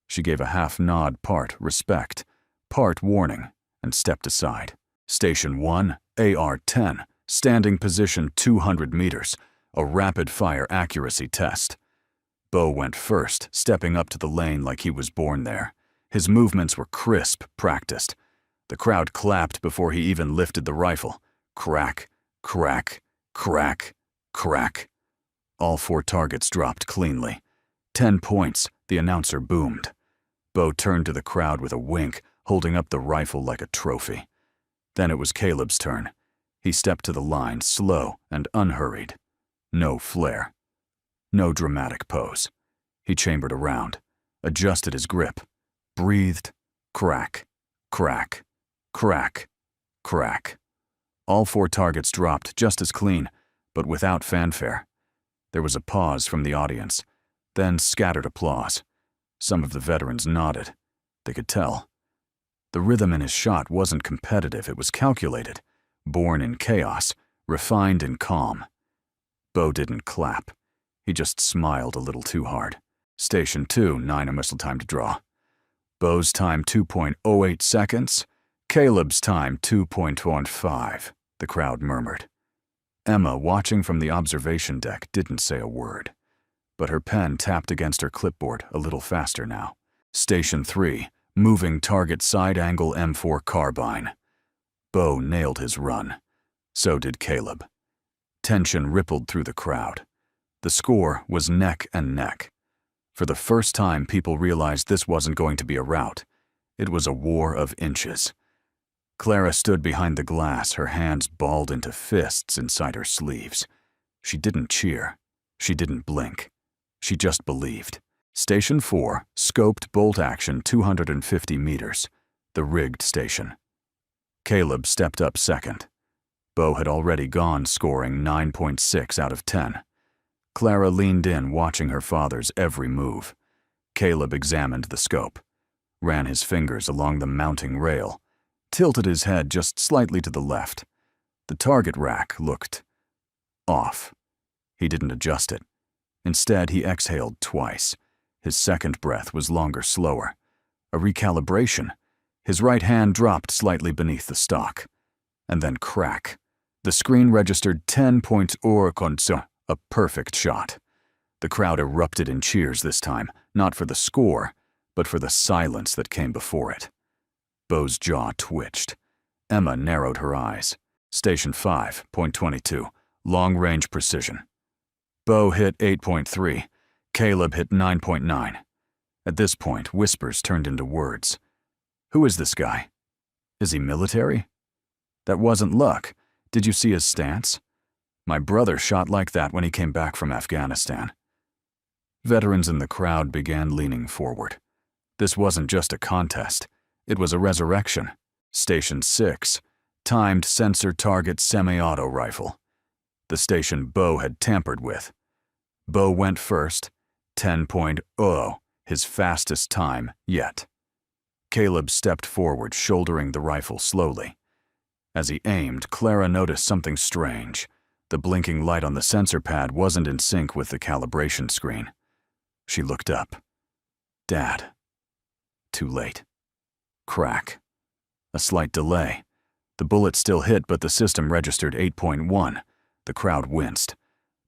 She gave a half nod, part respect, part warning, and stepped aside. Station 1, AR-10, standing position 200 meters, a rapid-fire accuracy test. Bo went first, stepping up to the lane like he was born there. His movements were crisp, practiced. The crowd clapped before he even lifted the rifle. Crack, crack, crack, crack. All 4 targets dropped cleanly. 10 points, the announcer boomed. Bo turned to the crowd with a wink, holding up the rifle like a trophy. Then it was Caleb's turn. He stepped to the line, slow and unhurried. No flair. No dramatic pose. He chambered around, adjusted his grip, breathed, crack, crack, crack, crack. All 4 targets dropped just as clean, but without fanfare. There was a pause from the audience, then scattered applause. Some of the veterans nodded. They could tell. The rhythm in his shot wasn't competitive, it was calculated, born in chaos, refined in calm. Bo didn't clap. He just smiled a little too hard. Station 2, 9 missile time to draw. Bo's time 2.08 seconds. Caleb's time 2.15, the crowd murmured. Emma, watching from the observation deck, didn't say a word, but her pen tapped against her clipboard a little faster now. Station 3, moving target side angle M4 carbine. Bo nailed his run. So did Caleb. Tension rippled through the crowd. The score was neck and neck. For the first time, people realized this wasn't going to be a rout. It was a war of inches. Clara stood behind the glass, her hands balled into fists inside her sleeves. She didn't cheer. She didn't blink. She just believed. Station 4, scoped bolt action 250 meters, the rigged station. Caleb stepped up second. Bo had already gone, scoring 9.6 out of 10. Clara leaned in, watching her father's every move. Caleb examined the scope, ran his fingers along the mounting rail, tilted his head just slightly to the left. The target rack looked off. He didn't adjust it. Instead, he exhaled twice. His second breath was longer, slower. A recalibration. His right hand dropped slightly beneath the stock. And then crack. The screen registered 10.0, a perfect shot. The crowd erupted in cheers this time, not for the score, but for the silence that came before it. Bo's jaw twitched. Emma narrowed her eyes. Station 5.22, long-range precision. Bo hit 8.3. Caleb hit 9.9. At this point, whispers turned into words. Who is this guy? Is he military? That wasn't luck. Did you see his stance? My brother shot like that when he came back from Afghanistan. Veterans in the crowd began leaning forward. This wasn't just a contest. It was a resurrection. Station 6, timed sensor target semi-auto rifle. The station Bo had tampered with. Bo went first, 10.0, his fastest time yet. Caleb stepped forward, shouldering the rifle slowly. As he aimed, Clara noticed something strange. The blinking light on the sensor pad wasn't in sync with the calibration screen. She looked up. Dad. Too late. Crack. A slight delay. The bullet still hit, but the system registered 8.1. The crowd winced.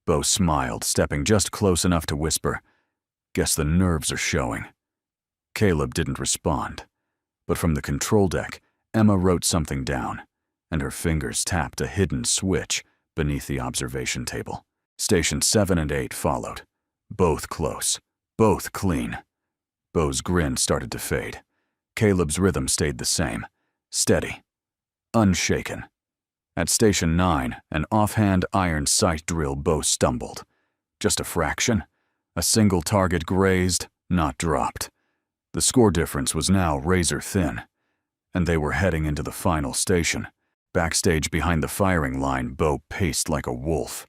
Bo smiled, stepping just close enough to whisper, "Guess the nerves are showing." Caleb didn't respond, but from the control deck, Emma wrote something down, and her fingers tapped a hidden switch beneath the observation table. Station 7 and 8 followed. Both close. Both clean. Bo's grin started to fade. Caleb's rhythm stayed the same. Steady. Unshaken. At Station 9, an offhand iron sight drill, Bo stumbled. Just a fraction. A single target grazed, not dropped. The score difference was now razor thin, and they were heading into the final station. Backstage behind the firing line, Bo paced like a wolf.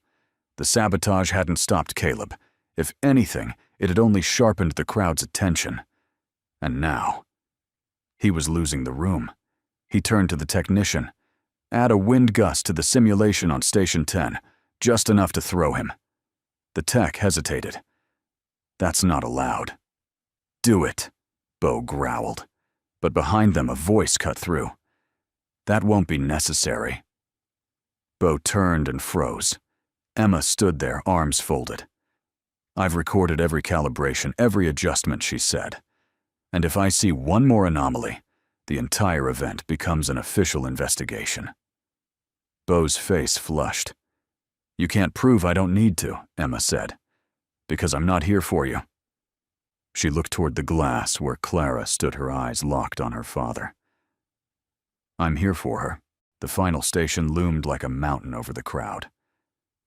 The sabotage hadn't stopped Caleb. If anything, it had only sharpened the crowd's attention. And now, he was losing the room. He turned to the technician. Add a wind gust to the simulation on Station 10, just enough to throw him. The tech hesitated. That's not allowed. Do it, Bo growled. But behind them, a voice cut through. That won't be necessary. Bo turned and froze. Emma stood there, arms folded. I've recorded every calibration, every adjustment, she said. And if I see one more anomaly, the entire event becomes an official investigation. Bo's face flushed. You can't prove I don't need to, Emma said, because I'm not here for you. She looked toward the glass where Clara stood, her eyes locked on her father. I'm here for her. The final station loomed like a mountain over the crowd.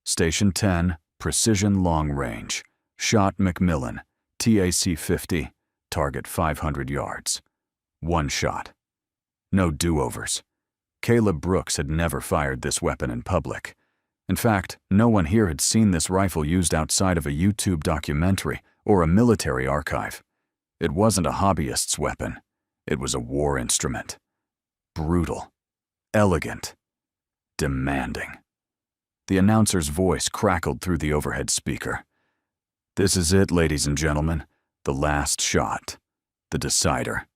Station 10, precision long range. Shot Macmillan, TAC 50, target 500 yards. One shot. No do-overs. Caleb Brooks had never fired this weapon in public. In fact, no one here had seen this rifle used outside of a YouTube documentary or a military archive. It wasn't a hobbyist's weapon. It was a war instrument. Brutal. Elegant. Demanding. The announcer's voice crackled through the overhead speaker. This is it, ladies and gentlemen. The last shot. The decider.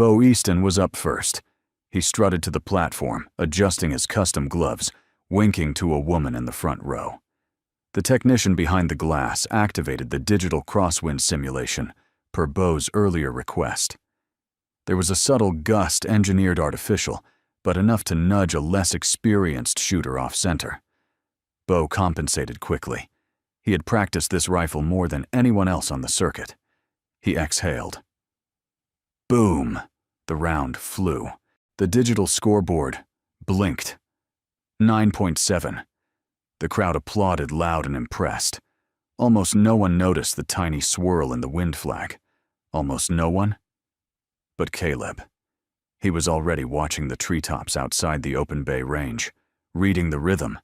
Bo Easton was up first. He strutted to the platform, adjusting his custom gloves, winking to a woman in the front row. The technician behind the glass activated the digital crosswind simulation, per Bo's earlier request. There was a subtle gust engineered artificial, but enough to nudge a less experienced shooter off-center. Bo compensated quickly. He had practiced this rifle more than anyone else on the circuit. He exhaled. Boom! The round flew. The digital scoreboard blinked. 9.7. The crowd applauded loud and impressed. Almost no one noticed the tiny swirl in the wind flag. Almost no one but Caleb. He was already watching the treetops outside the open bay range, reading the rhythm,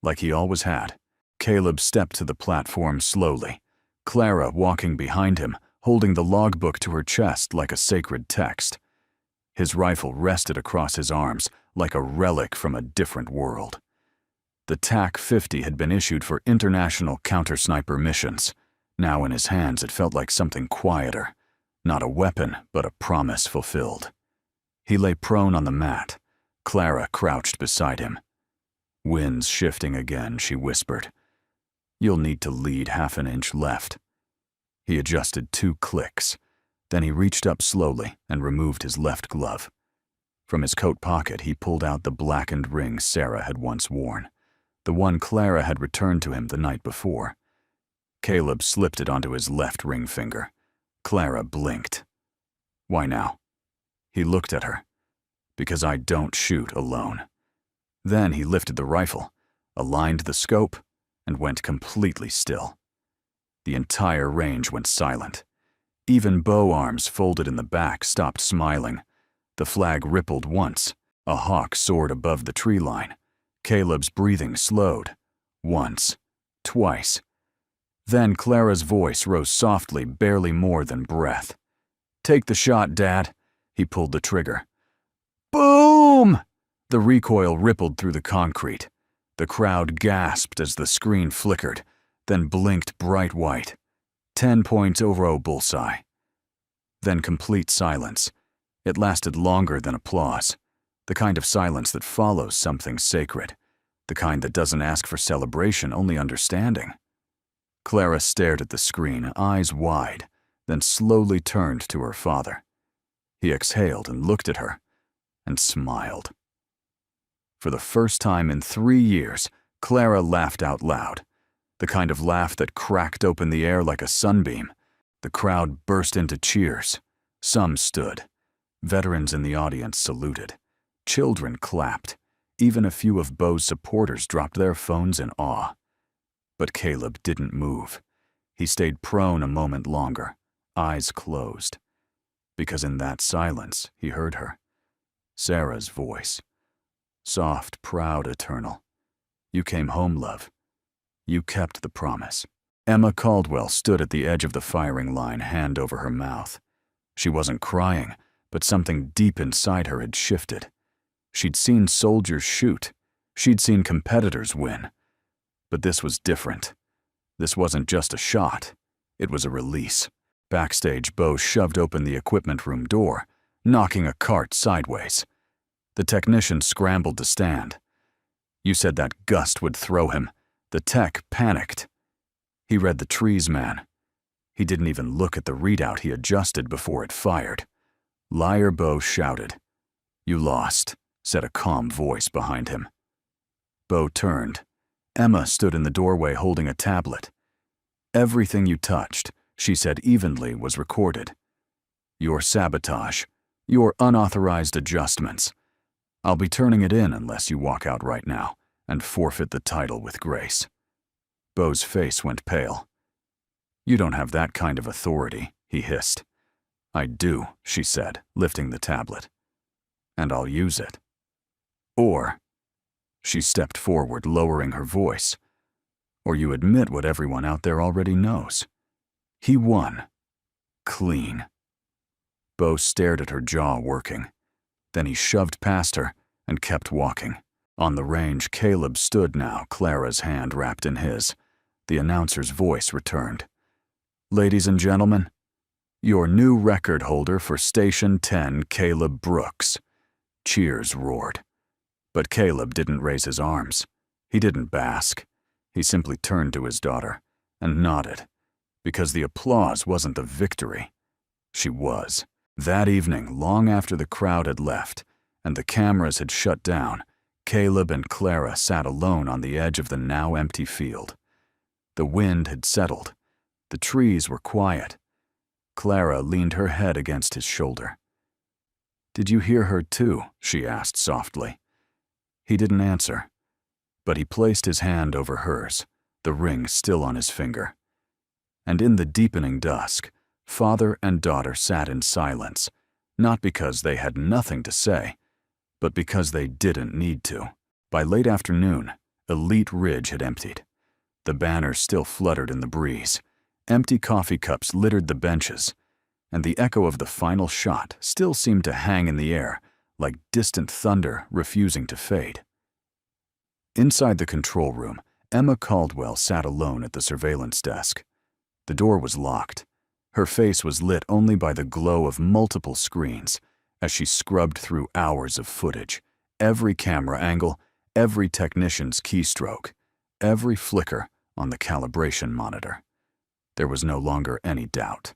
like he always had. Caleb stepped to the platform slowly, Clara walking behind him, holding the logbook to her chest like a sacred text. His rifle rested across his arms like a relic from a different world. The TAC-50 had been issued for international counter-sniper missions. Now in his hands it felt like something quieter. Not a weapon, but a promise fulfilled. He lay prone on the mat. Clara crouched beside him. Winds shifting again, she whispered. You'll need to lead half an inch left. He adjusted 2 clicks. Then he reached up slowly and removed his left glove. From his coat pocket, he pulled out the blackened ring Sarah had once worn, the one Clara had returned to him the night before. Caleb slipped it onto his left ring finger. Clara blinked. Why now? He looked at her. Because I don't shoot alone. Then he lifted the rifle, aligned the scope, and went completely still. The entire range went silent. Even bow arms folded in the back stopped smiling. The flag rippled once. A hawk soared above the tree line. Caleb's breathing slowed. Once. Twice. Then Clara's voice rose softly, barely more than breath. Take the shot, Dad. He pulled the trigger. Boom! The recoil rippled through the concrete. The crowd gasped as the screen flickered, then blinked bright white. 10 points over bullseye. Then complete silence. It lasted longer than applause. The kind of silence that follows something sacred. The kind that doesn't ask for celebration, only understanding. Clara stared at the screen, eyes wide, then slowly turned to her father. He exhaled and looked at her, and smiled. For the first time in 3 years, Clara laughed out loud, the kind of laugh that cracked open the air like a sunbeam. The crowd burst into cheers. Some stood. Veterans in the audience saluted. Children clapped. Even a few of Bo's supporters dropped their phones in awe. But Caleb didn't move. He stayed prone a moment longer, eyes closed. Because in that silence, he heard her. Sarah's voice. Soft, proud, eternal. You came home, love. You kept the promise. Emma Caldwell stood at the edge of the firing line, hand over her mouth. She wasn't crying, but something deep inside her had shifted. She'd seen soldiers shoot. She'd seen competitors win. But this was different. This wasn't just a shot. It was a release. Backstage, Bo shoved open the equipment room door, knocking a cart sideways. The technician scrambled to stand. You said that gust would throw him. The tech panicked. He read the trees, man. He didn't even look at the readout he adjusted before it fired. Liar, Bo shouted. You lost, said a calm voice behind him. Bo turned. Emma stood in the doorway holding a tablet. Everything you touched, she said evenly, was recorded. Your sabotage, your unauthorized adjustments. I'll be turning it in unless you walk out right now and forfeit the title with grace. Bo's face went pale. You don't have that kind of authority, he hissed. I do, she said, lifting the tablet. And I'll use it. Or, she stepped forward, lowering her voice, or you admit what everyone out there already knows. He won. Clean. Bo stared at her jaw working. Then he shoved past her and kept walking. On the range, Caleb stood now, Clara's hand wrapped in his. The announcer's voice returned. Ladies and gentlemen, Your new record holder for Station 10, Caleb Brooks. Cheers roared. But Caleb didn't raise his arms. He didn't bask. He simply turned to his daughter and nodded, because the applause wasn't the victory. She was. That evening, long after the crowd had left and the cameras had shut down, Caleb and Clara sat alone on the edge of the now empty field. The wind had settled. The trees were quiet. Clara leaned her head against his shoulder. "Did you hear her too?" she asked softly. He didn't answer, but he placed his hand over hers, the ring still on his finger. And in the deepening dusk, father and daughter sat in silence, not because they had nothing to say, but because they didn't need to. By late afternoon, Elite Ridge had emptied. The banners still fluttered in the breeze. Empty coffee cups littered the benches, and the echo of the final shot still seemed to hang in the air like distant thunder refusing to fade. Inside the control room, Emma Caldwell sat alone at the surveillance desk. The door was locked. Her face was lit only by the glow of multiple screens as she scrubbed through hours of footage, every camera angle, every technician's keystroke, every flicker on the calibration monitor. There was no longer any doubt.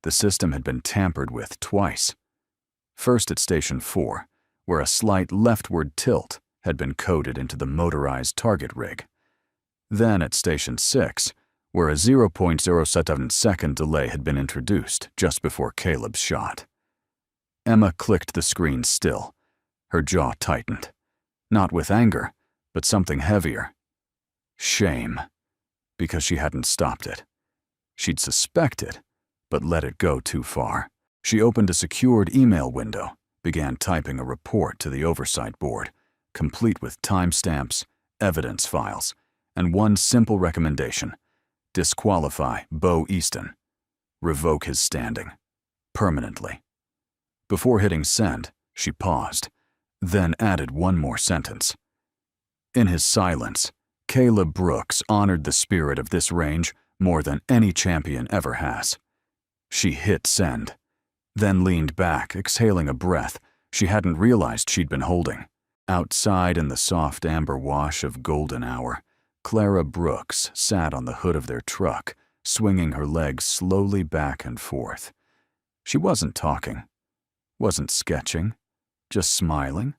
The system had been tampered with twice. First at Station 4, where a slight leftward tilt had been coded into the motorized target rig. Then at Station 6, where a 0.07-second delay had been introduced just before Caleb's shot. Emma clicked the screen still. Her jaw tightened. Not with anger, but something heavier. Shame. Because she hadn't stopped it. She'd suspected, but let it go too far. She opened a secured email window, began typing a report to the oversight board, complete with timestamps, evidence files, and one simple recommendation: disqualify Bo Easton. Revoke his standing. Permanently. Before hitting send, she paused, then added one more sentence. In his silence, Caleb Brooks honored the spirit of this range more than any champion ever has. She hit send, then leaned back, exhaling a breath she hadn't realized she'd been holding. Outside in the soft amber wash of golden hour, Clara Brooks sat on the hood of their truck, swinging her legs slowly back and forth. She wasn't talking, wasn't sketching, just smiling.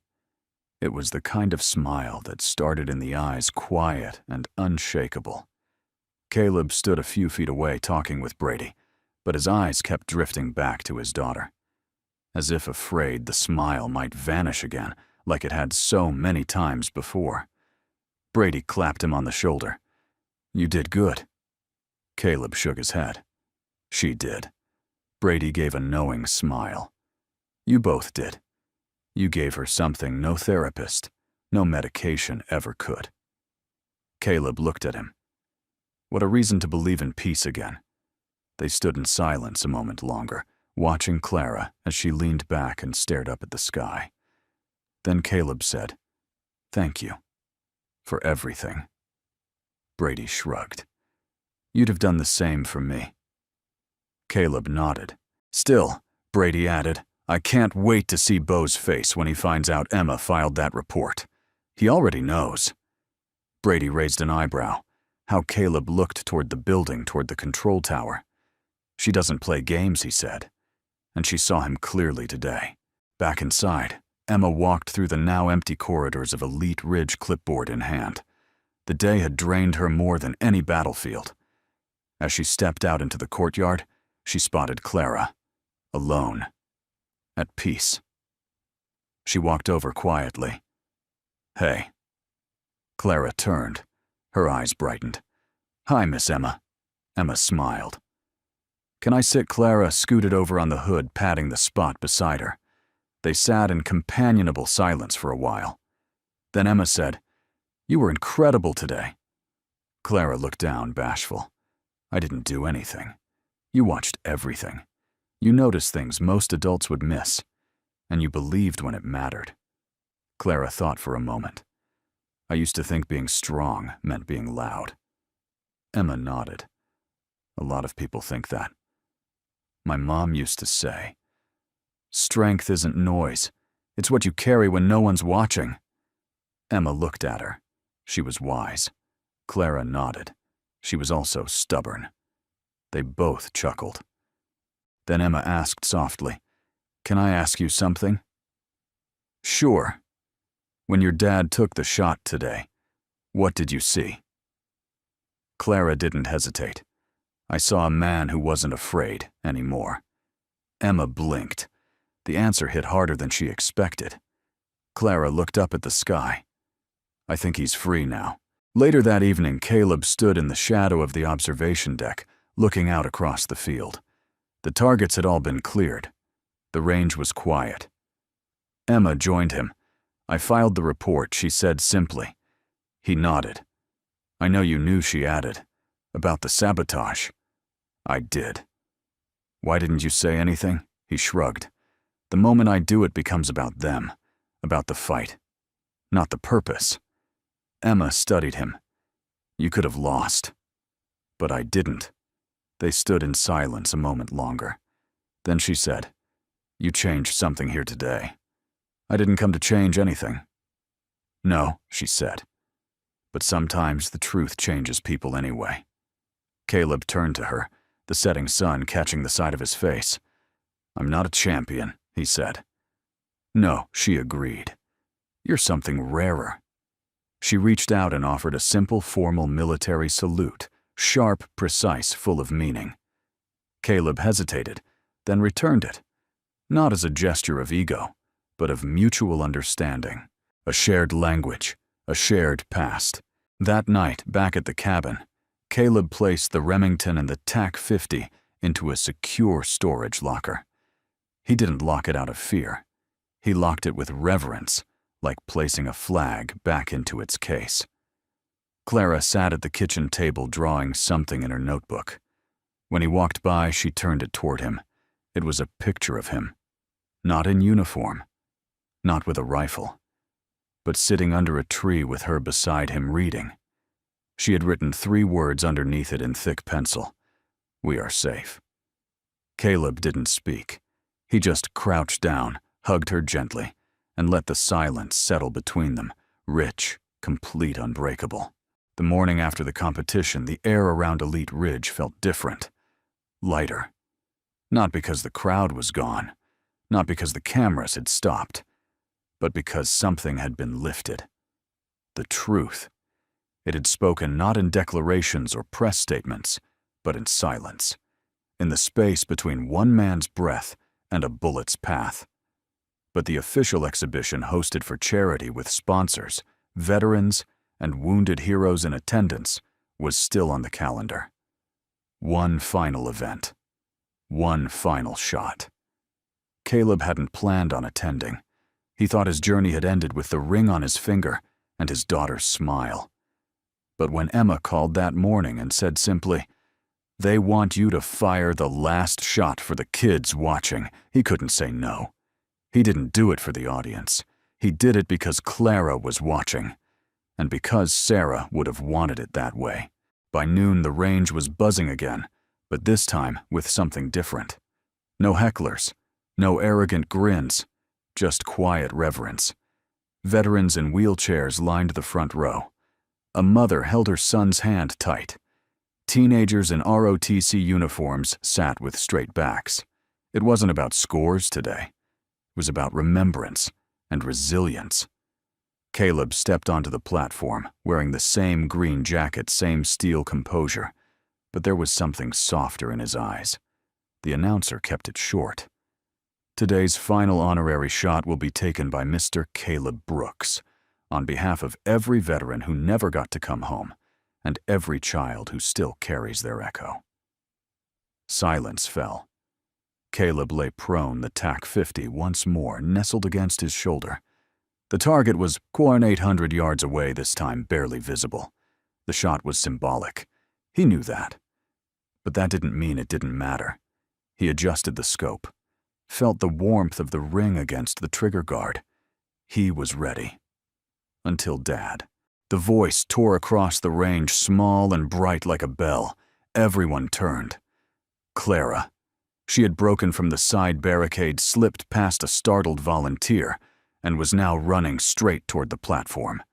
It was the kind of smile that started in the eyes quiet and unshakable. Caleb stood a few feet away talking with Brady, but his eyes kept drifting back to his daughter, as if afraid the smile might vanish again like it had so many times before. Brady clapped him on the shoulder. "You did good." Caleb shook his head. "She did." Brady gave a knowing smile. "You both did. You gave her something no therapist, no medication ever could." Caleb looked at him. What a reason to believe in peace again. They stood in silence a moment longer, watching Clara as she leaned back and stared up at the sky. Then Caleb said, "Thank you. For everything." Brady shrugged. "You'd have done the same for me." Caleb nodded. "Still," Brady added, "I can't wait to see Bo's face when he finds out Emma filed that report. He already knows." Brady raised an eyebrow. How Caleb looked toward the building, toward the control tower. "She doesn't play games," he said. And she saw him clearly today. Back inside, Emma walked through the now empty corridors of Elite Ridge, clipboard in hand. The day had drained her more than any battlefield. As she stepped out into the courtyard, she spotted Clara, alone, at peace. She walked over quietly. "Hey." Clara turned. Her eyes brightened. "Hi, Miss Emma." Emma smiled. "Can I sit?" Clara scooted over on the hood, patting the spot beside her. They sat in companionable silence for a while. Then Emma said, "You were incredible today." Clara looked down, bashful. "I didn't do anything. You watched everything. You noticed things most adults would miss, and you believed when it mattered." Clara thought for a moment. "I used to think being strong meant being loud." Emma nodded. "A lot of people think that." my mom used to say. Strength isn't noise. It's what you carry when no one's watching. Emma looked at her. She was wise. Clara nodded. She was also stubborn. They both chuckled. Then Emma asked softly, "Can I ask you something?" "Sure. When your dad took the shot today, what did you see?" Clara didn't hesitate. "I saw a man who wasn't afraid anymore." Emma blinked. The answer hit harder than she expected. Clara looked up at the sky. "I think he's free now." Later that evening, Caleb stood in the shadow of the observation deck, looking out across the field. The targets had all been cleared. The range was quiet. Emma joined him. "I filed the report," she said simply. He nodded. "I know you knew," she added. "About the sabotage." "I did." "Why didn't you say anything?" He shrugged. "The moment I do, it becomes about them, about the fight, not the purpose." Emma studied him. "You could have lost." "But I didn't." They stood in silence a moment longer. Then she said, "You changed something here today." "I didn't come to change anything." "No," she said. "But sometimes the truth changes people anyway." Caleb turned to her, the setting sun catching the side of his face. "I'm not a champion," he said. "No," she agreed. "You're something rarer." She reached out and offered a simple, formal military salute, sharp, precise, full of meaning. Caleb hesitated, then returned it, not as a gesture of ego, but of mutual understanding, a shared language, a shared past. That night, back at the cabin, Caleb placed the Remington and the TAC-50 into a secure storage locker. He didn't lock it out of fear. He locked it with reverence, like placing a flag back into its case. Clara sat at the kitchen table drawing something in her notebook. When he walked by, she turned it toward him. It was a picture of him. Not in uniform, not with a rifle, but sitting under a tree with her beside him reading. She had written 3 words underneath it in thick pencil. "We are safe." Caleb didn't speak. He just crouched down, hugged her gently, and let the silence settle between them, rich, complete, unbreakable. The morning after the competition, the air around Elite Ridge felt different, lighter. Not because the crowd was gone, not because the cameras had stopped, but because something had been lifted. The truth. It had spoken not in declarations or press statements, but in silence, in the space between one man's breath and a bullet's path. But the official exhibition, hosted for charity with sponsors, veterans, and wounded heroes in attendance, was still on the calendar. One final event. One final shot. Caleb hadn't planned on attending. He thought his journey had ended with the ring on his finger and his daughter's smile. But when Emma called that morning and said simply, "They want you to fire the last shot for the kids watching," he couldn't say no. He didn't do it for the audience. He did it because Clara was watching, and because Sarah would have wanted it that way. By noon, the range was buzzing again, but this time with something different. No hecklers, no arrogant grins, just quiet reverence. Veterans in wheelchairs lined the front row. A mother held her son's hand tight. Teenagers in ROTC uniforms sat with straight backs. It wasn't about scores today. It was about remembrance and resilience. Caleb stepped onto the platform, wearing the same green jacket, same steel composure, but there was something softer in his eyes. The announcer kept it short. "Today's final honorary shot will be taken by Mr. Caleb Brooks, on behalf of every veteran who never got to come home, and every child who still carries their echo." Silence fell. Caleb lay prone, the TAC-50 once more nestled against his shoulder. The target was 800 yards away this time, barely visible. The shot was symbolic. He knew that. But that didn't mean it didn't matter. He adjusted the scope, felt the warmth of the ring against the trigger guard. He was ready. Until Dad. The voice tore across the range, small and bright like a bell. Everyone turned. "Clara." She had broken from the side barricade, slipped past a startled volunteer, and was now running straight toward the platform.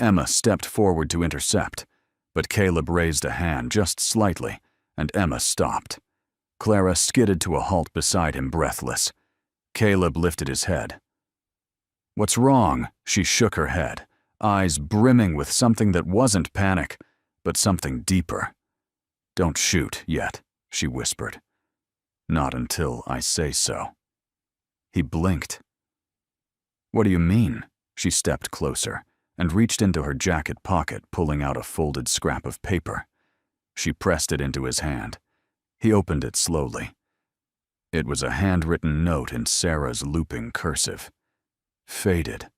Emma stepped forward to intercept, but Caleb raised a hand just slightly, and Emma stopped. Clara skidded to a halt beside him, breathless. Caleb lifted his head. "What's wrong?" She shook her head, eyes brimming with something that wasn't panic, but something deeper. "Don't shoot yet," she whispered. "Not until I say so." He blinked. "What do you mean?" She stepped closer and reached into her jacket pocket, pulling out a folded scrap of paper. She pressed it into his hand. He opened it slowly. It was a handwritten note in Sarah's looping cursive. Faded.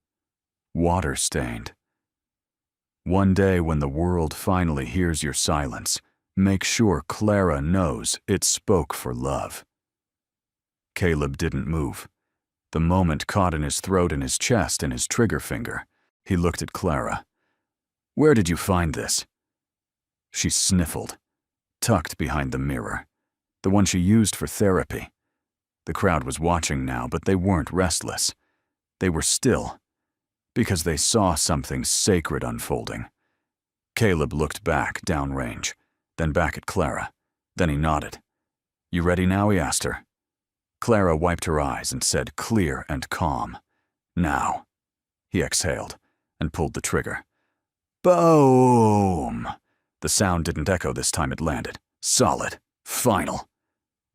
Water-stained. "One day when the world finally hears your silence, make sure Clara knows it spoke for love." Caleb didn't move. The moment caught in his throat and his chest and his trigger finger. He looked at Clara. "Where did you find this?" She sniffled, tucked behind the mirror, the one she used for therapy. The crowd was watching now, but they weren't restless. They were still, because they saw something sacred unfolding. Caleb looked back, downrange, then back at Clara. Then he nodded. "You ready now?" he asked her. Clara wiped her eyes and said, clear and calm, "Now." He exhaled and pulled the trigger. Boom! The sound didn't echo this time. It landed. Solid. Final.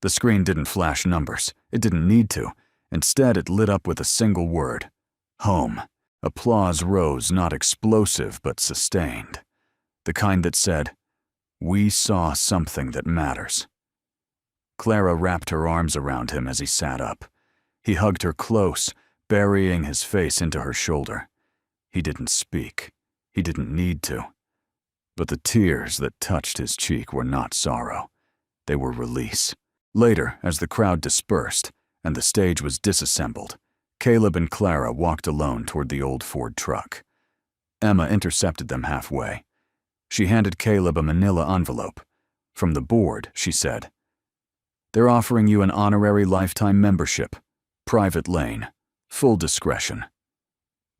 The screen didn't flash numbers. It didn't need to. Instead, it lit up with a single word. Home. Applause rose, not explosive, but sustained. The kind that said, "We saw something that matters." Clara wrapped her arms around him as he sat up. He hugged her close, burying his face into her shoulder. He didn't speak. He didn't need to. But the tears that touched his cheek were not sorrow. They were release. Later, as the crowd dispersed and the stage was disassembled, Caleb and Clara walked alone toward the old Ford truck. Emma intercepted them halfway. She handed Caleb a manila envelope. From the board, she said, "They're offering you an honorary lifetime membership. Private lane. Full discretion."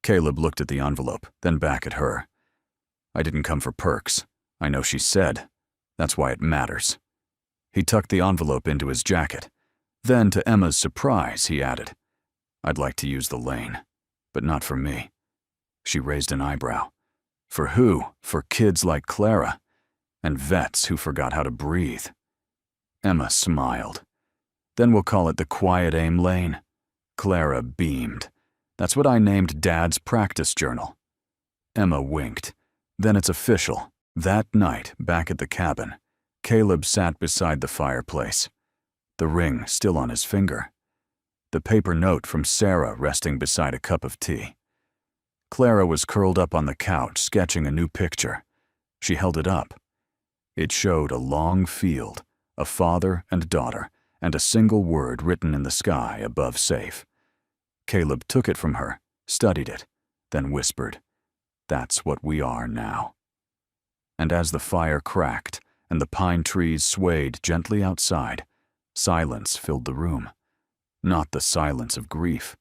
Caleb looked at the envelope, then back at her. "I didn't come for perks. I know she said. That's why it matters." He tucked the envelope into his jacket. Then, to Emma's surprise, he added, "I'd like to use the lane, but not for me." She raised an eyebrow. "For who? For kids like Clara, and vets who forgot how to breathe." Emma smiled. "Then we'll call it the Quiet Aim Lane." Clara beamed. "That's what I named Dad's practice journal." Emma winked. "Then it's official." That night, back at the cabin, Caleb sat beside the fireplace, the ring still on his finger, the paper note from Sarah resting beside a cup of tea. Clara was curled up on the couch, sketching a new picture. She held it up. It showed a long field, a father and daughter, and a single word written in the sky above safe. Caleb took it from her, studied it, then whispered, "That's what we are now." And as the fire cracked and the pine trees swayed gently outside, silence filled the room. Not the silence of grief,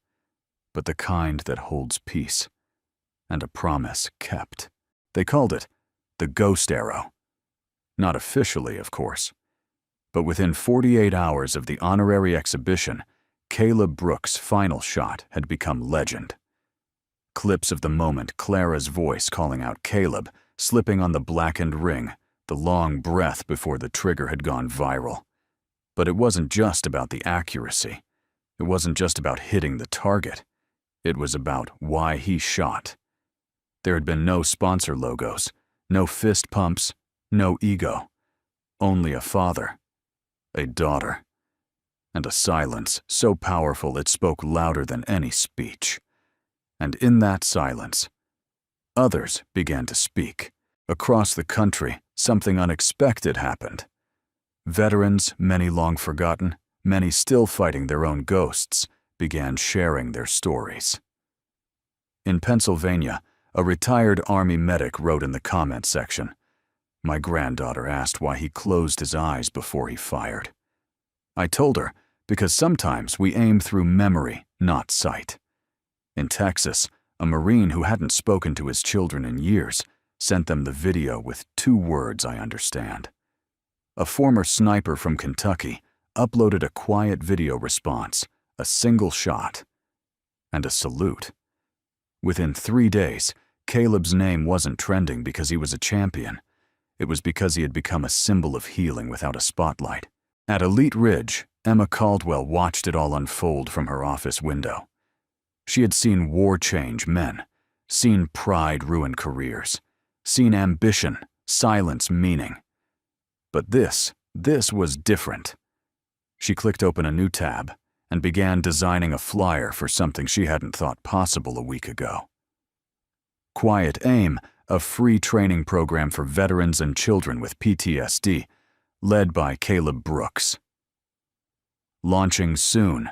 but the kind that holds peace, and a promise kept. They called it the Ghost Arrow. Not officially, of course. But within 48 hours of the honorary exhibition, Caleb Brooks' final shot had become legend. Clips of the moment, Clara's voice calling out Caleb, slipping on the blackened ring, the long breath before the trigger had gone viral. But it wasn't just about the accuracy. It wasn't just about hitting the target. It was about why he shot. There had been no sponsor logos, no fist pumps, no ego. Only a father, a daughter, and a silence so powerful it spoke louder than any speech. And in that silence, others began to speak. Across the country, something unexpected happened. Veterans, many long forgotten, many still fighting their own ghosts, began sharing their stories. In Pennsylvania, a retired Army medic wrote in the comment section, "My granddaughter asked why he closed his eyes before he fired. I told her, because sometimes we aim through memory, not sight. In Texas, a Marine who hadn't spoken to his children in years sent them the video with 2 words I understand. A former sniper from Kentucky uploaded a quiet video response, a single shot, and a salute. Within 3 days, Caleb's name wasn't trending because he was a champion. It was because he had become a symbol of healing without a spotlight. At Elite Ridge, Emma Caldwell watched it all unfold from her office window. She had seen war change men, seen pride ruin careers, seen ambition silence meaning. But this was different. She clicked open a new tab and began designing a flyer for something she hadn't thought possible a week ago. Quiet Aim, a free training program for veterans and children with PTSD, led by Caleb Brooks. Launching soon,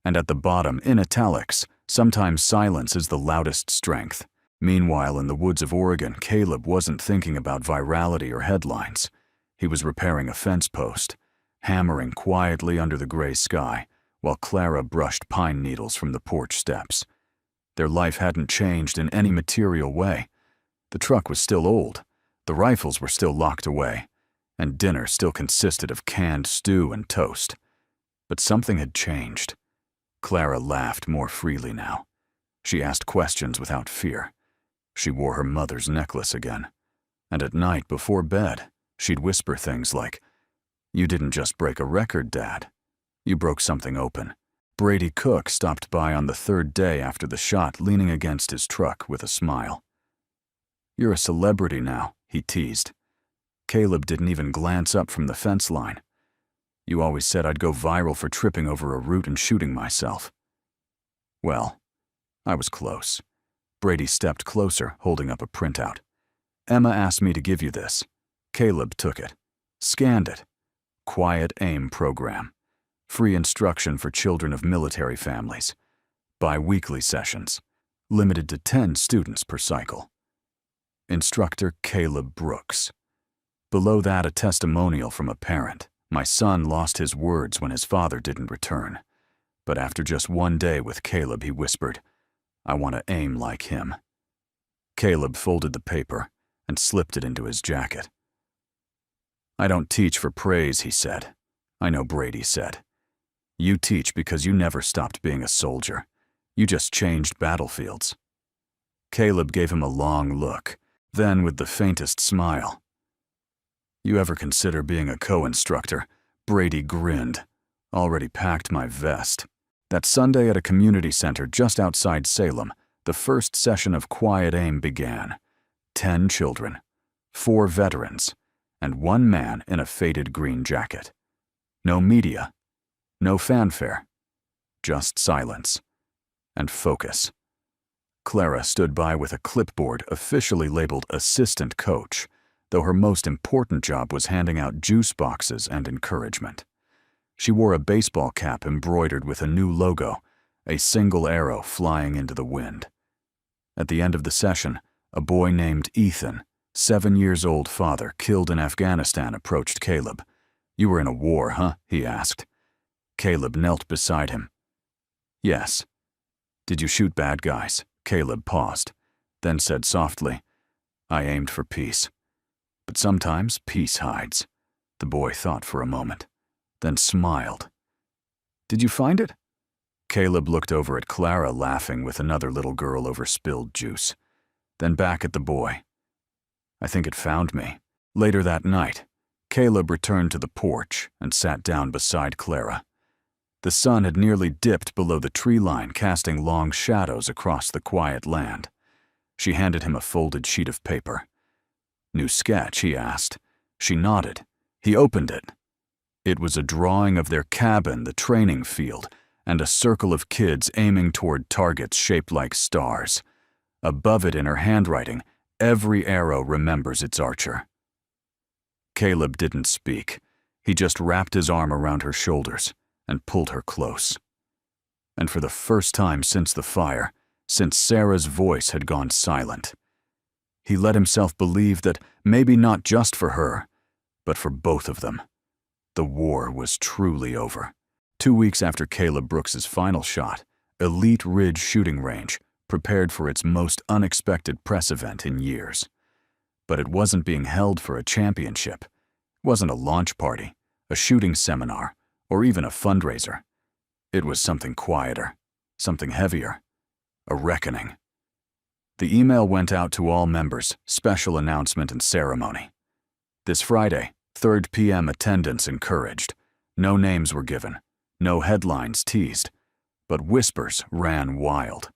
and at the bottom, in italics, sometimes silence is the loudest strength. Meanwhile, in the woods of Oregon, Caleb wasn't thinking about virality or headlines. He was repairing a fence post, hammering quietly under the gray sky, while Clara brushed pine needles from the porch steps. Their life hadn't changed in any material way. The truck was still old, the rifles were still locked away, and dinner still consisted of canned stew and toast. But something had changed. Clara laughed more freely now. She asked questions without fear. She wore her mother's necklace again. And at night, before bed, she'd whisper things like, "You didn't just break a record, Dad. You broke something open." Brady Cook stopped by on the 3rd day after the shot, leaning against his truck with a smile. "You're a celebrity now," he teased. Caleb didn't even glance up from the fence line. "You always said I'd go viral for tripping over a root and shooting myself." Well, I was close. Brady stepped closer, holding up a printout. "Emma asked me to give you this." Caleb took it, scanned it. Quiet Aim program. Free instruction for children of military families. Bi-weekly sessions. Limited to 10 students per cycle. Instructor Caleb Brooks. Below that, a testimonial from a parent. "My son lost his words when his father didn't return. But after just 1 day with Caleb, he whispered, 'I want to aim like him.'" Caleb folded the paper and slipped it into his jacket. "I don't teach for praise," he said. "I know," Brady said. "You teach because you never stopped being a soldier. You just changed battlefields." Caleb gave him a long look, then with the faintest smile. "You ever consider being a co-instructor?" Brady grinned. "Already packed my vest." That Sunday at a community center just outside Salem, the first session of Quiet Aim began. 10 children, 4 veterans, and 1 man in a faded green jacket. No media, no fanfare, just silence and focus. Clara stood by with a clipboard officially labeled Assistant Coach, though her most important job was handing out juice boxes and encouragement. She wore a baseball cap embroidered with a new logo, a single arrow flying into the wind. At the end of the session, a boy named Ethan, 7 years old father killed in Afghanistan, approached Caleb. "You were in a war, huh?" he asked. Caleb knelt beside him. "Yes." "Did you shoot bad guys?" Caleb paused, then said softly, "I aimed for peace. But sometimes peace hides." The boy thought for a moment, then smiled. "Did you find it?" Caleb looked over at Clara laughing with another little girl over spilled juice, then back at the boy. "I think it found me." Later that night, Caleb returned to the porch and sat down beside Clara. The sun had nearly dipped below the tree line, casting long shadows across the quiet land. She handed him a folded sheet of paper. "New sketch?" he asked. She nodded. He opened it. It was a drawing of their cabin, the training field, and a circle of kids aiming toward targets shaped like stars. Above it, in her handwriting, "Every arrow remembers its archer." Caleb didn't speak. He just wrapped his arm around her shoulders and pulled her close. And for the first time since the fire, since Sarah's voice had gone silent, he let himself believe that maybe not just for her, but for both of them, The war was truly over. 2 weeks after Caleb Brooks's final shot, Elite Ridge Shooting Range prepared for its most unexpected press event in years. But it wasn't being held for a championship. It wasn't a launch party, a shooting seminar, or even a fundraiser. It was something quieter, something heavier, a reckoning. The email went out to all members, special announcement and ceremony. This Friday, 3 p.m. attendance encouraged. No names were given, no headlines teased, but whispers ran wild.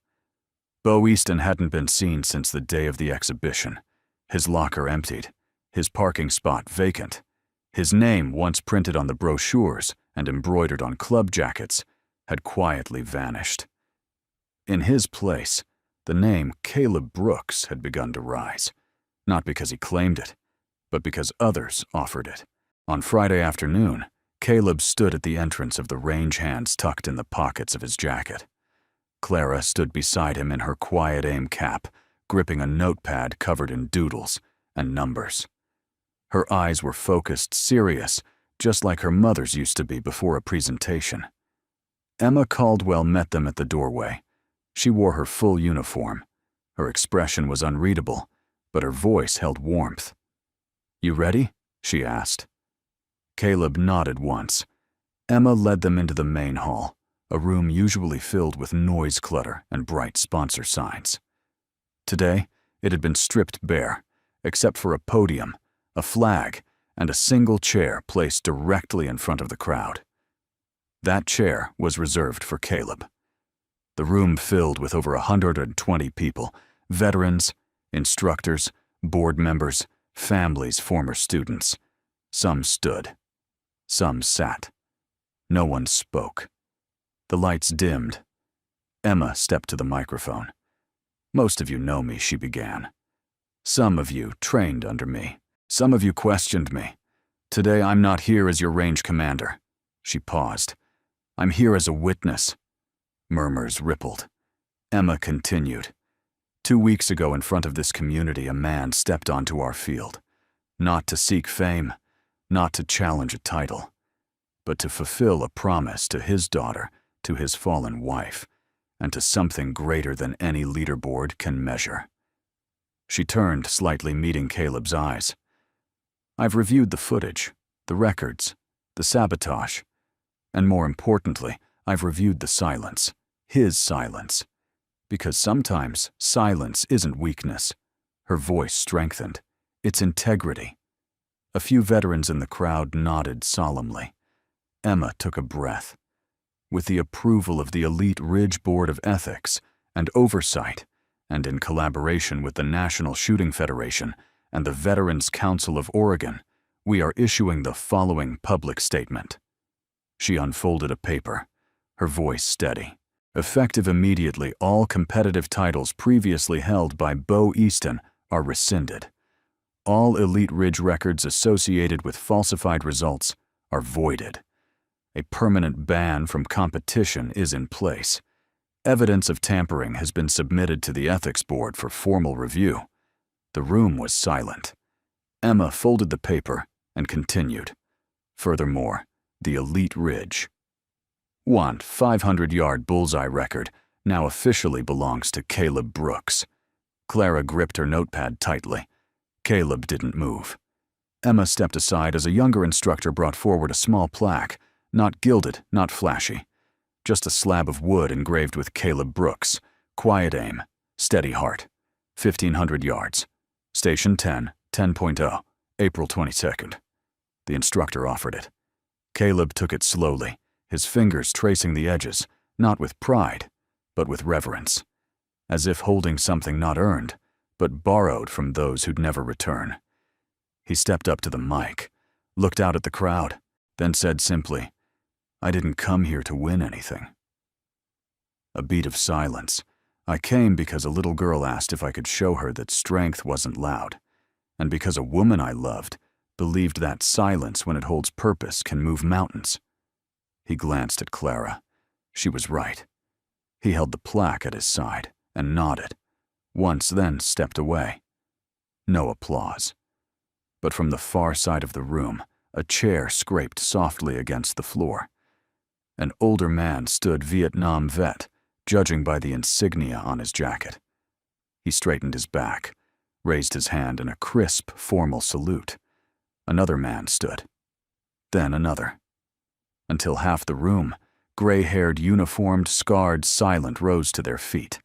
Bo Easton hadn't been seen since the day of the exhibition. His locker emptied, his parking spot vacant. His name, once printed on the brochures and embroidered on club jackets, had quietly vanished. In his place, the name Caleb Brooks had begun to rise, not because he claimed it, but because others offered it. On Friday afternoon, Caleb stood at the entrance of the range, hands tucked in the pockets of his jacket. Clara stood beside him in her quiet aim cap, gripping a notepad covered in doodles and numbers. Her eyes were focused, serious, just like her mother's used to be before a presentation. Emma Caldwell met them at the doorway. She wore her full uniform. Her expression was unreadable, but her voice held warmth. "You ready?" she asked. Caleb nodded once. Emma led them into the main hall, a room usually filled with noise clutter and bright sponsor signs. Today, it had been stripped bare, except for a podium, a flag, and a single chair placed directly in front of the crowd. That chair was reserved for Caleb. The room filled with over 120 people, veterans, instructors, board members, families, former students. Some stood. Some sat. No one spoke. The lights dimmed. Emma stepped to the microphone. "Most of you know me," she began. "Some of you trained under me. Some of you questioned me. Today I'm not here as your range commander." She paused. "I'm here as a witness." Murmurs rippled. Emma continued. 2 weeks ago, in front of this community, a man stepped onto our field. Not to seek fame, not to challenge a title, but to fulfill a promise to his daughter, to his fallen wife, and to something greater than any leaderboard can measure. She turned, slightly meeting Caleb's eyes. "I've reviewed the footage, the records, the sabotage, and more importantly, I've reviewed the silence, his silence. Because sometimes silence isn't weakness." Her voice strengthened. "It's integrity." A few veterans in the crowd nodded solemnly. Emma took a breath. With the approval of the Elite Ridge Board of Ethics and Oversight, and in collaboration with the National Shooting Federation and the Veterans Council of Oregon, we are issuing the following public statement. She unfolded a paper, her voice steady. Effective immediately, all competitive titles previously held by Bo Easton are rescinded. All Elite Ridge records associated with falsified results are voided. A permanent ban from competition is in place. Evidence of tampering has been submitted to the Ethics Board for formal review. The room was silent. Emma folded the paper and continued. Furthermore, the Elite Ridge 500-yard bullseye record now officially belongs to Caleb Brooks. Clara gripped her notepad tightly. Caleb didn't move. Emma stepped aside as a younger instructor brought forward a small plaque, not gilded, not flashy. Just a slab of wood engraved with Caleb Brooks. Quiet aim, steady heart. 1,500 yards. Station 10, 10.0, April 22nd. The instructor offered it. Caleb took it slowly, his fingers tracing the edges, not with pride, but with reverence, as if holding something not earned, but borrowed from those who'd never return. He stepped up to the mic, looked out at the crowd, then said simply, "I didn't come here to win anything." A beat of silence. I came because a little girl asked if I could show her that strength wasn't loud, and because a woman I loved believed that silence, when it holds purpose, can move mountains. He glanced at Clara. She was right. He held the plaque at his side and nodded, once then stepped away. No applause. But from the far side of the room, a chair scraped softly against the floor. An older man stood Vietnam vet, judging by the insignia on his jacket. He straightened his back, raised his hand in a crisp, formal salute. Another man stood. Then another. Until half the room, gray-haired, uniformed, scarred, silent, rose to their feet.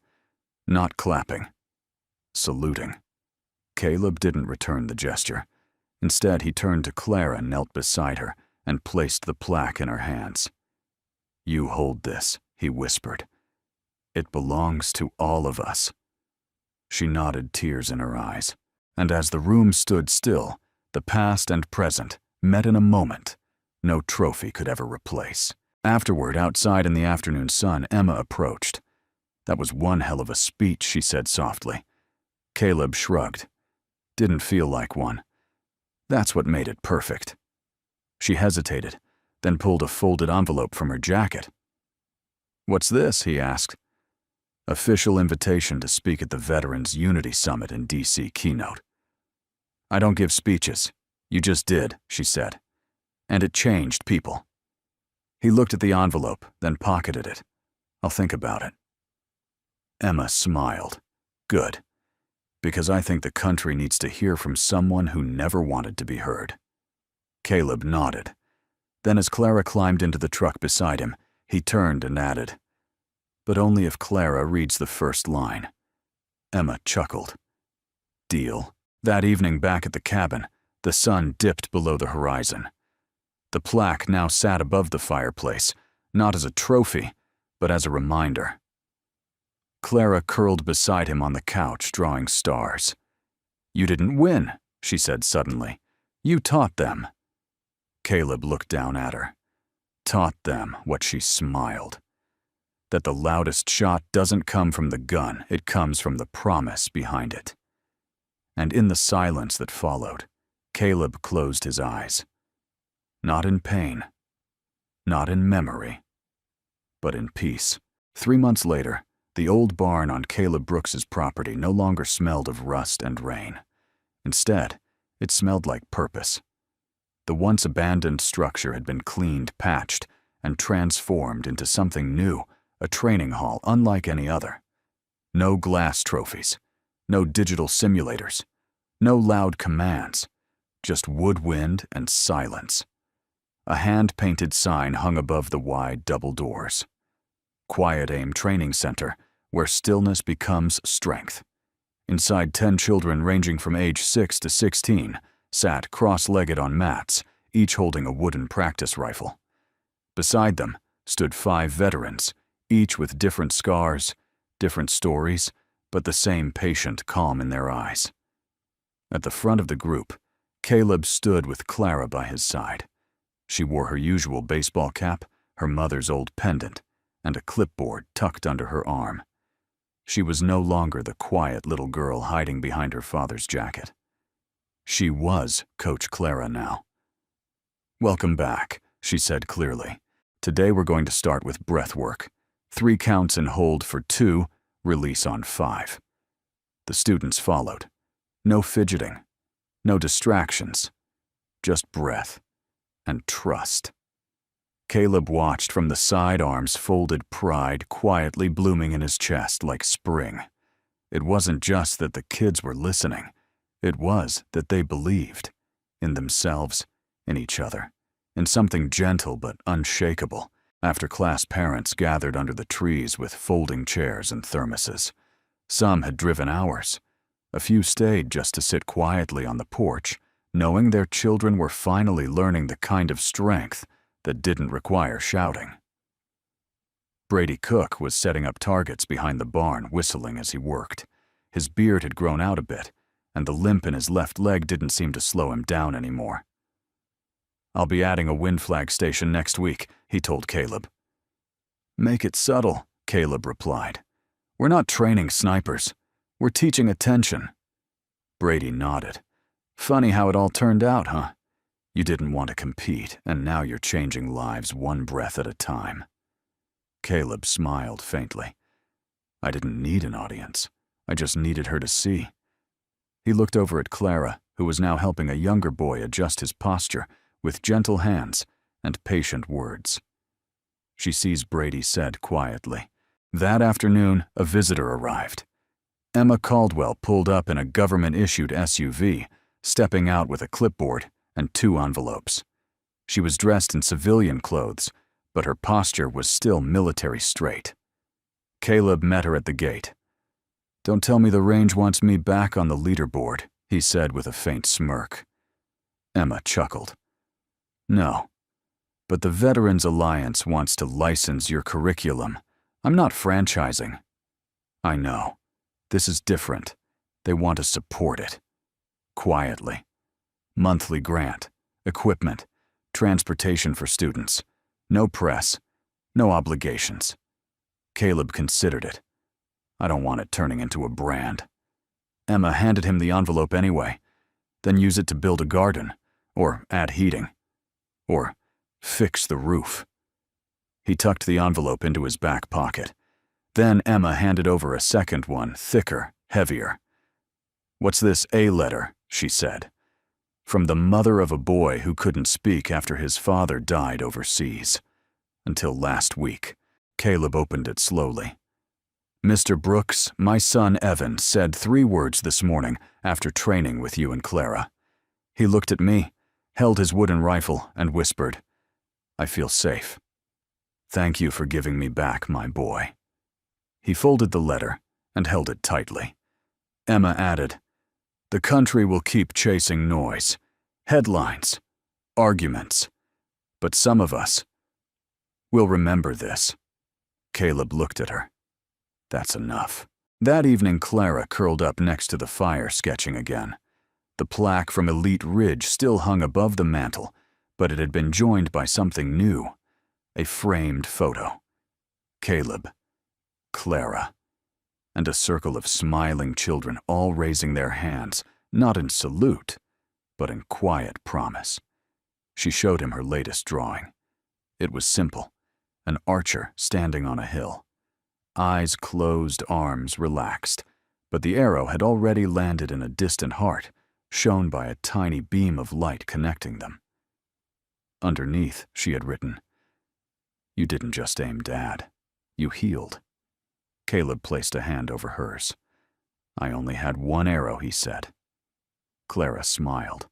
Not clapping. Saluting. Caleb didn't return the gesture. Instead, he turned to Clara, knelt beside her, and placed the plaque in her hands. "You hold this," he whispered. "It belongs to all of us." She nodded, tears in her eyes. And as the room stood still, the past and present met in a moment no trophy could ever replace. Afterward, outside in the afternoon sun, Emma approached. "That was one hell of a speech," she said softly. Caleb shrugged. "Didn't feel like one. That's what made it perfect." She hesitated, then pulled a folded envelope from her jacket. "What's this?" he asked. "Official invitation to speak at the Veterans Unity Summit in D.C. keynote." "I don't give speeches. You just did," she said. "And it changed people." He looked at the envelope, then pocketed it. "I'll think about it." Emma smiled. "Good. Because I think the country needs to hear from someone who never wanted to be heard." Caleb nodded. Then as Clara climbed into the truck beside him, he turned and added, "But only if Clara reads the first line." Emma chuckled. "Deal." That evening back at the cabin, the sun dipped below the horizon. The plaque now sat above the fireplace, not as a trophy, but as a reminder. Clara curled beside him on the couch, drawing stars. "You didn't win," she said suddenly. "You taught them." Caleb looked down at her. Taught them what she smiled. That the loudest shot doesn't come from the gun, it comes from the promise behind it. And in the silence that followed, Caleb closed his eyes. Not in pain, not in memory, but in peace. 3 months later, the old barn on Caleb Brooks's property no longer smelled of rust and rain. Instead, it smelled like purpose. The once abandoned structure had been cleaned, patched, and transformed into something new, a training hall unlike any other. No glass trophies, no digital simulators, no loud commands, just woodwind and silence. A hand-painted sign hung above the wide double doors. Quiet Aim Training Center, where stillness becomes strength. Inside 10 children ranging from age 6 to 16 sat cross-legged on mats, each holding a wooden practice rifle. Beside them stood 5 veterans, each with different scars, different stories, but the same patient calm in their eyes. At the front of the group, Caleb stood with Clara by his side. She wore her usual baseball cap, her mother's old pendant, and a clipboard tucked under her arm. She was no longer the quiet little girl hiding behind her father's jacket. She was Coach Clara now. "Welcome back," she said clearly. "Today we're going to start with breath work. 3 counts and hold for 2, release on 5. The students followed. No fidgeting, no distractions, just breath and trust. Caleb watched from the side, arms folded, pride quietly blooming in his chest like spring. It wasn't just that the kids were listening. It was that they believed. In themselves, in each other, in something gentle but unshakable. After-class parents gathered under the trees with folding chairs and thermoses. Some had driven hours. A few stayed just to sit quietly on the porch, knowing their children were finally learning the kind of strength that didn't require shouting. Brady Cook was setting up targets behind the barn, whistling as he worked. His beard had grown out a bit, and the limp in his left leg didn't seem to slow him down anymore. "I'll be adding a wind flag station next week," he told Caleb. "Make it subtle," Caleb replied. "We're not training snipers. We're teaching attention." Brady nodded. "Funny how it all turned out, huh? You didn't want to compete, and now you're changing lives one breath at a time." Caleb smiled faintly. "I didn't need an audience. I just needed her to see." He looked over at Clara, who was now helping a younger boy adjust his posture, with gentle hands and patient words. She sees Brady said quietly. That afternoon, a visitor arrived. Emma Caldwell pulled up in a government-issued SUV, stepping out with a clipboard and 2 envelopes. She was dressed in civilian clothes, but her posture was still military straight. Caleb met her at the gate. "Don't tell me the range wants me back on the leaderboard," he said with a faint smirk. Emma chuckled. "No, but the Veterans Alliance wants to license your curriculum. I'm not franchising." "I know. This is different. They want to support it." Quietly. Monthly grant, equipment, transportation for students. No press, no obligations. Caleb considered it. "I don't want it turning into a brand." Emma handed him the envelope anyway. "Then use it to build a garden, or add heating, or fix the roof." He tucked the envelope into his back pocket. Then Emma handed over a second one, thicker, heavier. "What's this A letter?" she said. "From the mother of a boy who couldn't speak after his father died overseas. Until last week." Caleb opened it slowly. "Mr. Brooks, my son Evan said 3 words this morning after training with you and Clara. He looked at me, held his wooden rifle, and whispered, 'I feel safe. Thank you for giving me back my boy.'" He folded the letter and held it tightly. Emma added, "The country will keep chasing noise, headlines, arguments, but some of us will remember this." Caleb looked at her. "That's enough." That evening, Clara curled up next to the fire sketching again. The plaque from Elite Ridge still hung above the mantel, but it had been joined by something new, a framed photo. Caleb, Clara, and a circle of smiling children all raising their hands, not in salute, but in quiet promise. She showed him her latest drawing. It was simple, an archer standing on a hill. Eyes closed, arms relaxed, but the arrow had already landed in a distant heart, shown by a tiny beam of light connecting them. Underneath, she had written, "You didn't just aim, Dad. You healed." Caleb placed a hand over hers. "I only had 1 arrow," he said. Clara smiled.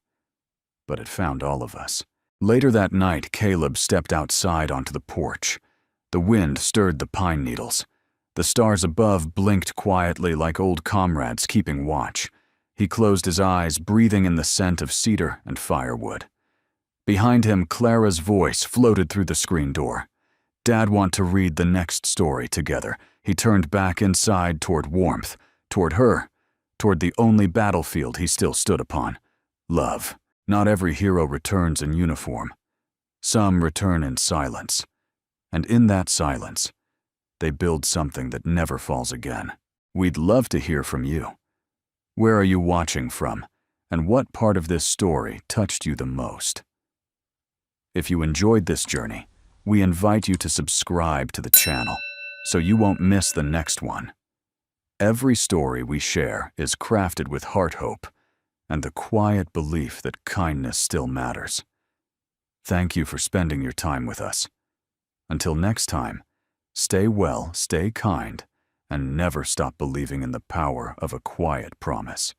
"But it found all of us." Later that night, Caleb stepped outside onto the porch. The wind stirred the pine needles. The stars above blinked quietly like old comrades keeping watch. He closed his eyes, breathing in the scent of cedar and firewood. Behind him, Clara's voice floated through the screen door. "Dad want to read the next story together." He turned back inside toward warmth, toward her, toward the only battlefield he still stood upon. Love. Not every hero returns in uniform. Some return in silence. And in that silence, they build something that never falls again. We'd love to hear from you. Where are you watching from, and what part of this story touched you the most? If you enjoyed this journey, we invite you to subscribe to the channel so you won't miss the next one. Every story we share is crafted with heart hope and the quiet belief that kindness still matters. Thank you for spending your time with us. Until next time, stay well, stay kind, and never stop believing in the power of a quiet promise.